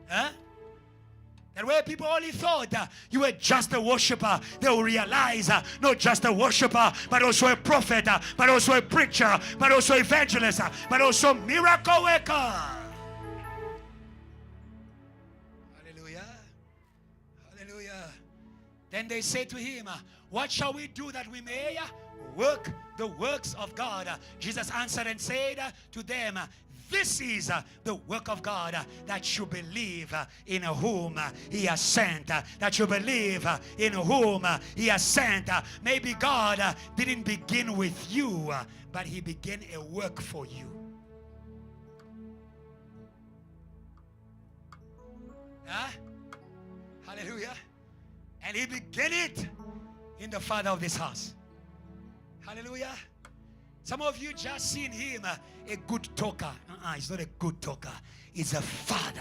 Huh? And where people only thought you were just a worshiper, they will realize not just a worshiper, but also a prophet, but also a preacher, but also evangelist, but also miracle worker. Hallelujah. Hallelujah. Then they say to him, what shall we do that we may work the works of God? Jesus answered and said to them, this is the work of God, that you believe in whom he has sent. That you believe in whom he has sent. Maybe God didn't begin with you, but he began a work for you. Huh? Hallelujah. And he began it in the father of this house. Hallelujah. Some of you just seen him a good talker. He's not a good talker. He's a father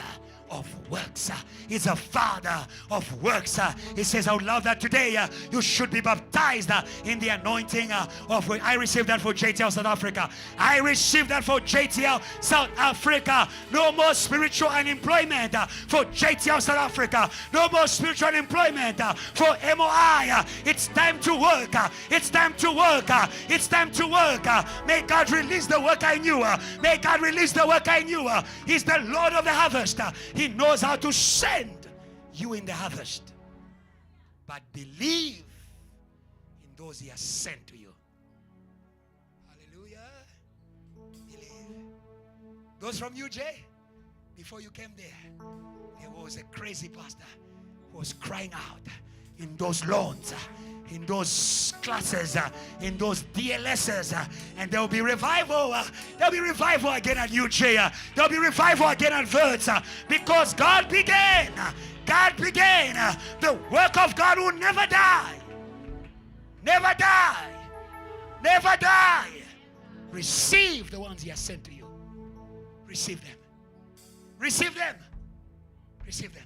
of works. He's a father of works. He says, I would love that today you should be baptized in the anointing of. I received that for JTL South Africa. I received that for JTL South Africa. No more spiritual unemployment for JTL South Africa. No more spiritual unemployment for MOI. It's time to work. It's time to work. It's time to work. May God release the work in you. May God release the work in you. He's the Lord of the harvest. He knows how to send you in the harvest. But believe in those he has sent to you. Hallelujah. Believe. Those from UJ, before you came there, there was a crazy pastor who was crying out in those lawns, in those classes, in those DLSs, and there will be revival. There will be revival again at UJ. There will be revival again at Verts, because God began. God began. The work of God will never die. Never die. Never die. Receive the ones he has sent to you. Receive them. Receive them. Receive them.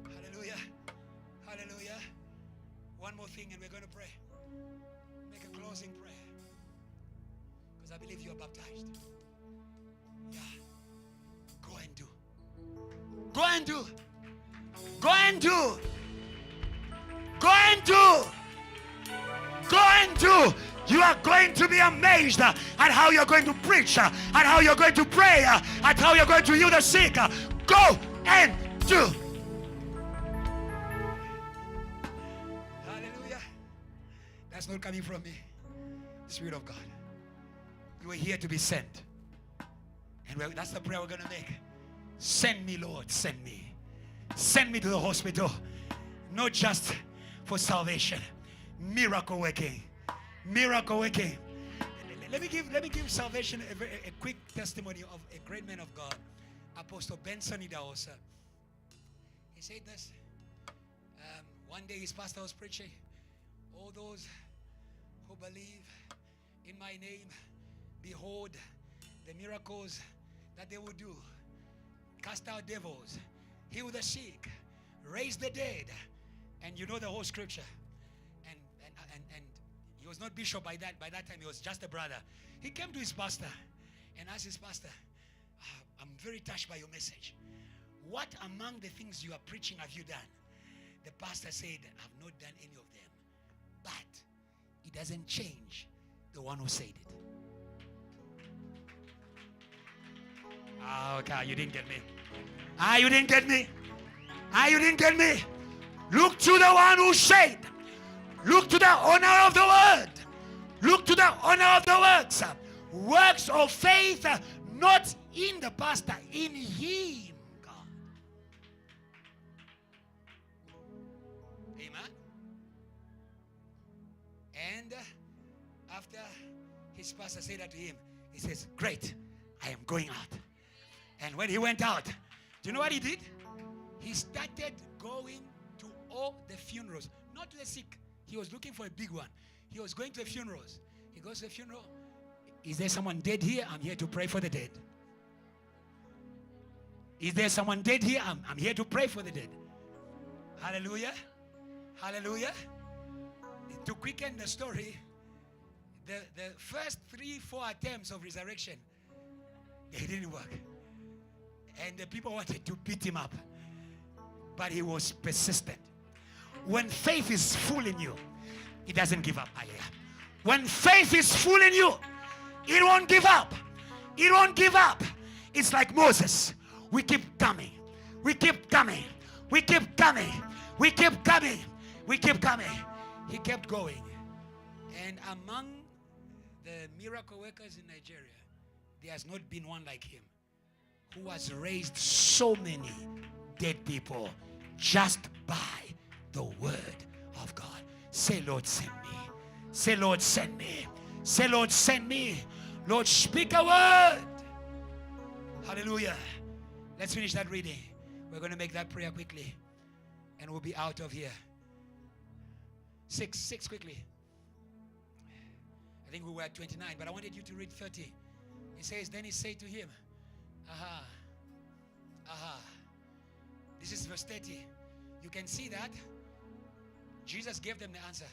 Hallelujah. Hallelujah. One more thing and we're going to pray. Make a closing prayer. Because I believe you are baptized. Yeah. Go and do. Go and do. Go and do. Go and do. Go and do. You are going to be amazed at how you're going to preach, at how you're going to pray, at how you're going to heal the sick. Go and do. Hallelujah. That's not coming from me. Spirit of God. You are here to be sent. And that's the prayer we're going to make. Send me, Lord. Send me. Send me to the hospital. Not just for salvation. Miracle working. Miracle working. Let me give salvation a quick testimony of a great man of God, Apostle Benson Idaosa. He said this. One day his pastor was preaching, all those who believe in my name, behold the miracles that they will do. Cast out devils, heal the sick, raise the dead. And you know the whole scripture. And he was not bishop by that time. He was just a brother. He came to his pastor and asked his pastor, I'm very touched by your message. What among the things you are preaching have you done? The pastor said, I've not done any of them. But it doesn't change the one who said it. Okay, you didn't get me. You didn't get me. You didn't get me. Look to the one who said. Look to the honor of the word. Look to the honor of the works. Works of faith, not in the pastor, in him, God. Amen. And after his pastor said that to him, he says, great, I am going out. And when he went out, do you know what he did? He started going to all the funerals, not to the sick. He was looking for a big one. He was going to the funerals. He goes to the funeral. Is there someone dead here? I'm here to pray for the dead. Is there someone dead here? I'm here to pray for the dead. Hallelujah. Hallelujah. To quicken the story, the first 3-4 attempts of resurrection, they didn't work. And the people wanted to beat him up. But he was persistent. When faith is full in you, it doesn't give up. When faith is full in you, it won't give up. It won't give up. It's like Moses. We keep coming. We keep coming. We keep coming. We keep coming. We keep coming. He kept going. And among the miracle workers in Nigeria, there has not been one like him, who has raised so many dead people just by the word of God. Say, Lord, send me. Say, Lord, send me. Say, Lord, send me. Lord, speak a word. Hallelujah. Let's finish that reading. We're going to make that prayer quickly, and we'll be out of here. 6 quickly. I think we were at 29, but I wanted you to read 30. He says, then he said to him, aha. This is verse 30. You can see that Jesus gave them the answer.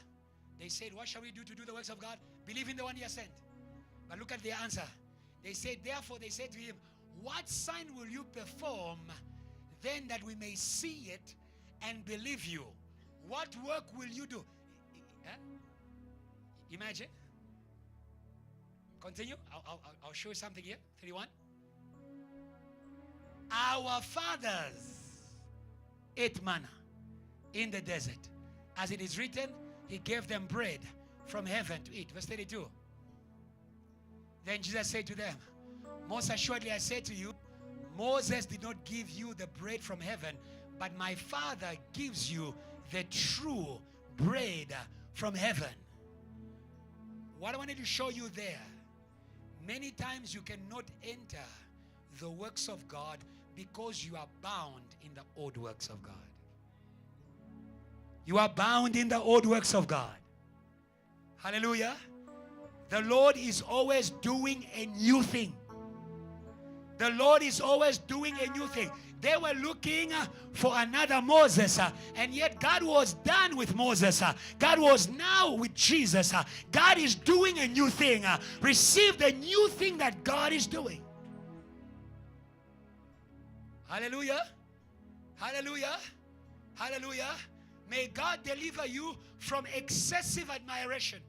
They said, what shall we do to do the works of God? Believe in the one he has sent. But look at their answer. They said, therefore they said to him, what sign will you perform then that we may see it and believe you? What work will you do? Imagine. Continue. I'll show you something here. 31. Our fathers ate manna in the desert. As it is written, he gave them bread from heaven to eat. Verse 32. Then Jesus said to them, most assuredly I say to you, Moses did not give you the bread from heaven, but my Father gives you the true bread from heaven. What I wanted to show you there, many times you cannot enter the works of God because you are bound in the old works of God. You are bound in the old works of God. Hallelujah. The Lord is always doing a new thing. The Lord is always doing a new thing. They were looking for another Moses, and yet God was done with Moses. God was now with Jesus. God is doing a new thing. Receive the new thing that God is doing. Hallelujah. Hallelujah. Hallelujah. May God deliver you from excessive admiration.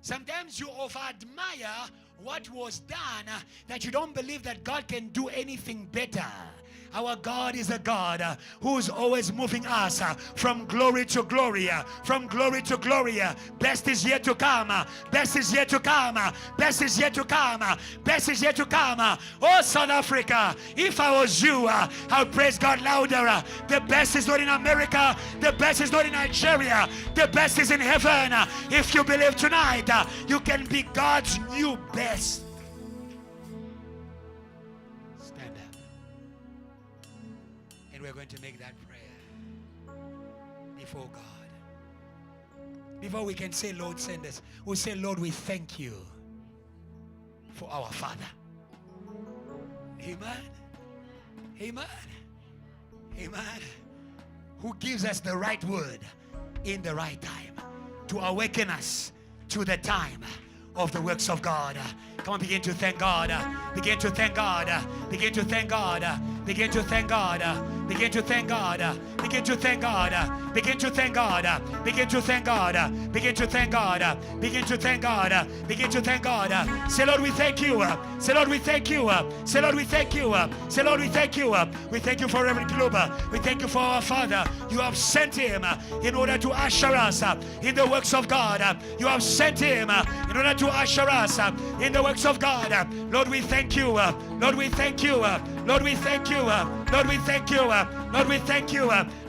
Sometimes you over-admire what was done, that you don't believe that God can do anything better. Our God is a God who's always moving us from glory to glory, from glory to glory. Best is yet to come. Best is yet to come. Best is yet to come. Best is yet to come. Oh, South Africa, if I was you, I'll praise God louder. The best is not in America. The best is not in Nigeria. The best is in heaven. If you believe tonight, you can be God's new best. We're going to make that prayer before God. Before we can say, Lord, send us, we'll say, Lord, we thank you for our Father. Amen. Amen. Amen. Who gives us the right word in the right time to awaken us to the time of the works of God. Come on, begin to thank God. Begin to thank God. Begin to thank God. Begin to thank God. Begin to thank God. Begin to thank God. Begin to thank God. Begin to thank God. Begin to thank God. Begin to thank God. Begin to thank God. Say, Lord, we thank you. Say, Lord, we thank you. Say, Lord, we thank you. Say, Lord, we thank you. We thank you for Reverend Kiluba. We thank you for our Father. You have sent him in order to usher us in the works of God. You have sent him in order to usher us in the works of God. Lord, we thank you. Lord, we thank you. Lord, we thank you. Lord, we thank you. Lord, we thank you.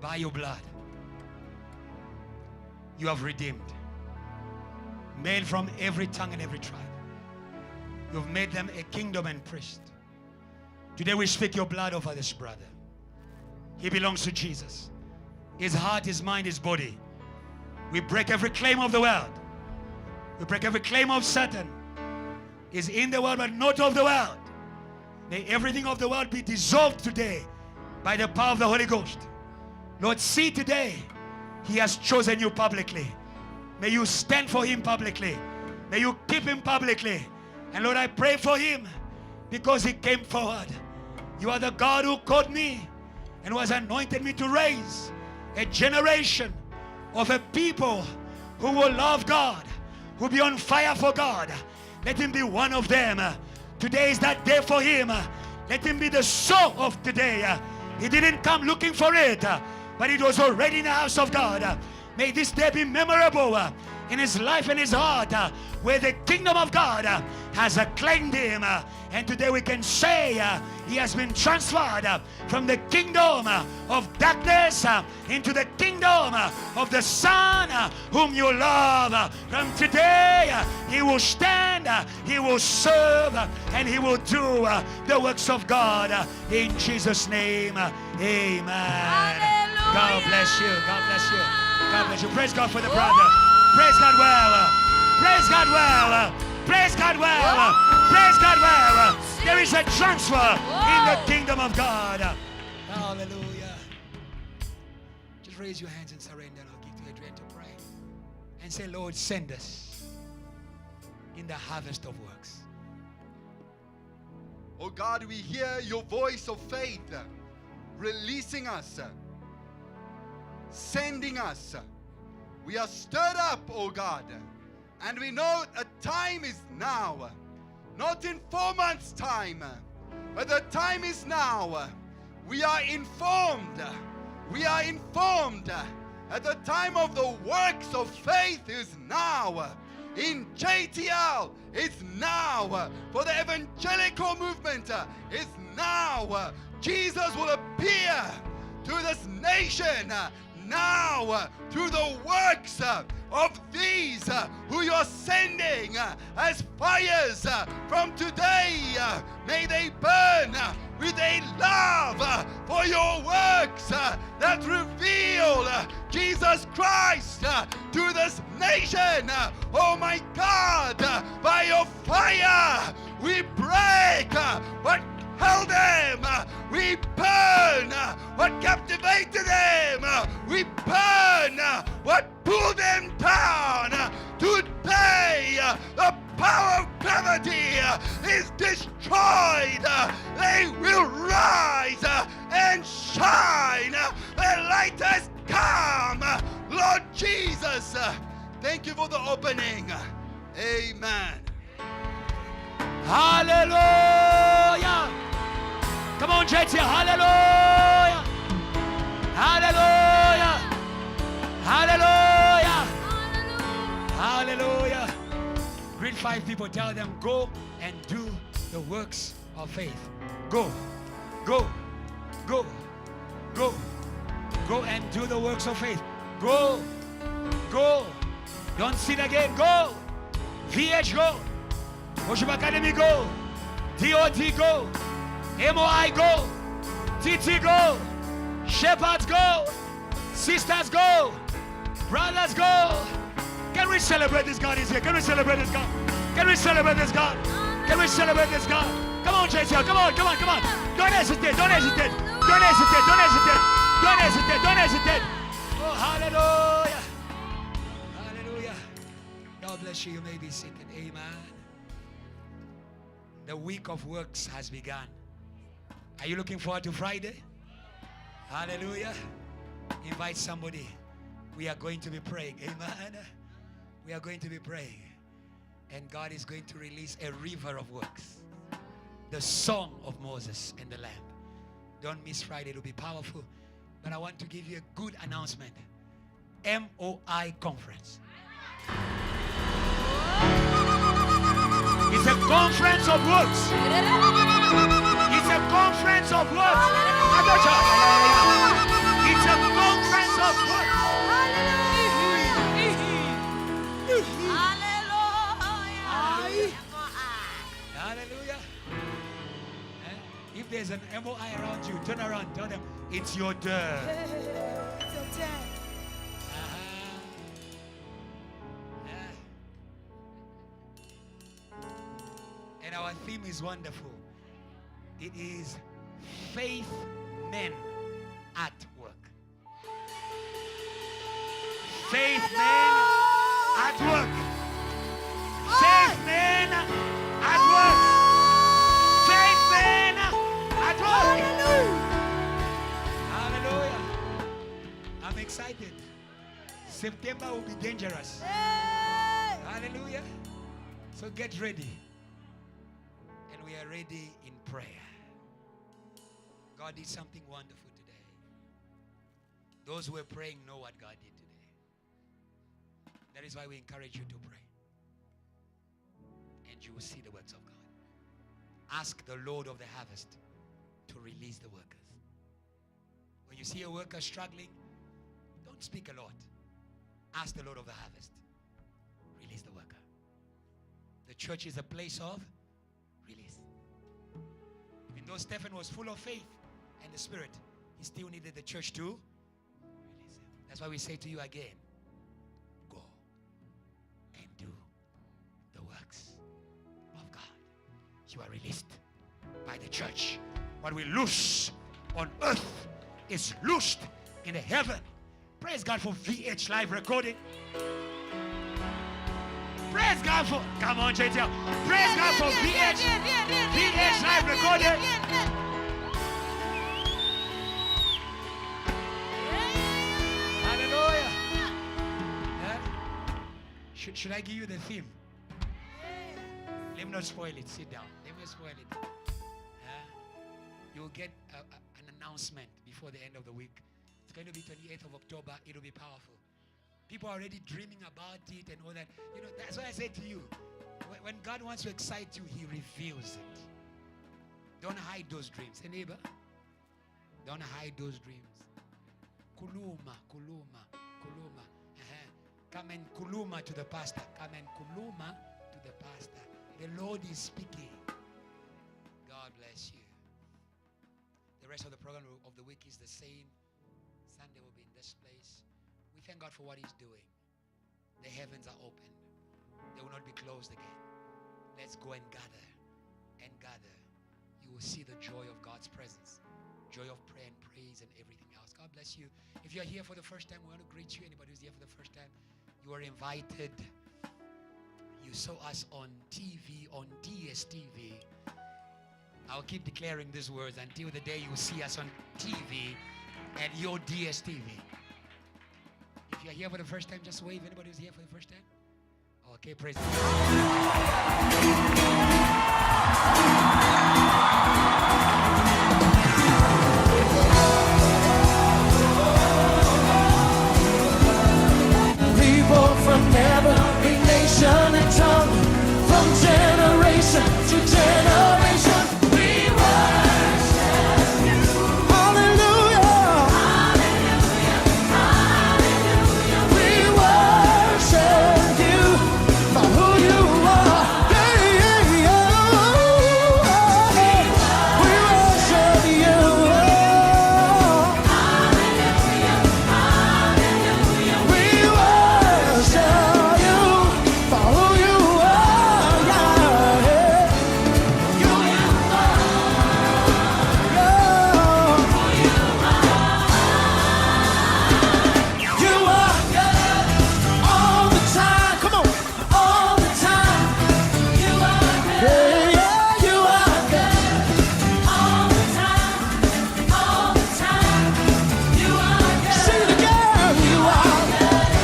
By your blood, you have redeemed men from every tongue and every tribe. You've made them a kingdom and priest. Today we speak your blood over this brother. He belongs to Jesus. His heart, his mind, his body. We break every claim of the world. We break every claim of Satan. He's in the world but not of the world. May everything of the world be dissolved today by the power of the Holy Ghost. Lord, see today, he has chosen you publicly. May you stand for him publicly. May you keep him publicly. And Lord, I pray for him because he came forward. You are the God who called me and who has anointed me to raise a generation of a people who will love God, who will be on fire for God. Let him be one of them. Today is that day for him. Let him be the soul of today. He didn't come looking for it, but it was already in the house of God. May this day be memorable in his life and his heart, where the kingdom of God has acclaimed him. And today we can say he has been transferred from the kingdom of darkness into the kingdom of the Son whom you love. From today he will stand, he will serve, and he will do the works of God. In Jesus' name, amen. Hallelujah. God bless you. God bless you. God bless you. Praise God for the brother. Praise God well. Praise God well. Praise God well. Praise God well. There is a transfer in the kingdom of God. Hallelujah. Just raise your hands and surrender, and I'll give you a dream to pray. And say, Lord, send us in the harvest of works. Oh God, we hear your voice of faith releasing us, sending us. We are stirred up, oh God, and we know a time is now, not in 4 months' time, but the time is now. We are informed. We are informed that the time of the works of faith is now. In JTL, it's now. For the evangelical movement, it's now. Jesus will appear to this nation now through the works of these who you're sending as fires from today. May they burn with a love for your works that reveal Jesus Christ to this nation. Oh my God, by your fire we break what held them. We burn what captivated them. We burn what pulled them down. Today, the power of gravity is destroyed. They will rise and shine. The light has come. Lord Jesus, thank you for the opening. Amen. Hallelujah. Come on, JTL. Hallelujah. Hallelujah. Hallelujah. Hallelujah. Greet 5 people. Tell them, go and do the works of faith. Go. Go. Go. Go. Go and do the works of faith. Go. Go. Don't sit again. Go. VH, go. Worship Academy, go. DOT, go. MOI, go. TT, go. Shepherds, go. Sisters, go. Brothers, go. Can we celebrate this God is here? Can we celebrate this God? Can we celebrate this God? Can we celebrate this God? Come on, JTL. Come on, come on, come on. Don't hesitate. Don't hesitate. Don't hesitate. Don't hesitate. Don't hesitate. Don't hesitate. Oh, hallelujah. Hallelujah. God bless you. You may be seated. Amen. The week of works has begun. Are you looking forward to Friday? Hallelujah. Invite somebody. We are going to be praying. Amen. We are going to be praying. And God is going to release a river of works. The song of Moses and the Lamb. Don't miss Friday. It will be powerful. But I want to give you a good announcement. MOI conference. It's a conference of works. It's a conference of works. It's a conference there's an MOI around you, turn around, tell them, it's your turn. It's your turn. Yeah. And our theme is wonderful. It is faith men at work. Faith men at work. Faith men at work. Faith men at work. Hallelujah. I'm excited. September will be dangerous. Hey. Hallelujah. So get ready. And we are ready in prayer. God did something wonderful today. Those who are praying know what God did today. That is why we encourage you to pray. And you will see the works of God. Ask the Lord of the harvest to release the workers. When you see a worker struggling, don't speak a lot. Ask the Lord of the harvest. Release the worker. The church is a place of release. Even though Stephen was full of faith and the Spirit, he still needed the church to release him. That's why we say to you again, go and do the works of God. You are released by the church. What we loose on earth is loosed in the heaven. Praise God for VH live recording. Praise God for, come on JTL. Praise God for VH live recording. Hallelujah. Yeah? Should I give you the theme? Let me not spoil it. Sit down. Let me not spoil it. You'll get an announcement before the end of the week. It's going to be 28th of October. It'll be powerful. People are already dreaming about it and all that. You know, that's why I said to you, when God wants to excite you, He reveals it. Don't hide those dreams. Hey, neighbor, don't hide those dreams. Kuluma. Come and kuluma to the pastor. Come and kuluma to the pastor. The Lord is speaking. God bless you. The rest of the program of the week is the same. Sunday will be in this place. We thank God for what He's doing. The heavens are open. They will not be closed again. Let's go and gather. And gather. You will see the joy of God's presence. Joy of prayer and praise and everything else. God bless you. If you're here for the first time, we want to greet you. Anybody who's here for the first time, you are invited. You saw us on TV, on DSTV. I'll keep declaring these words until the day you see us on TV and your DSTV. If you're here for the first time, just wave. Anybody who's here for the first time? Okay, praise God.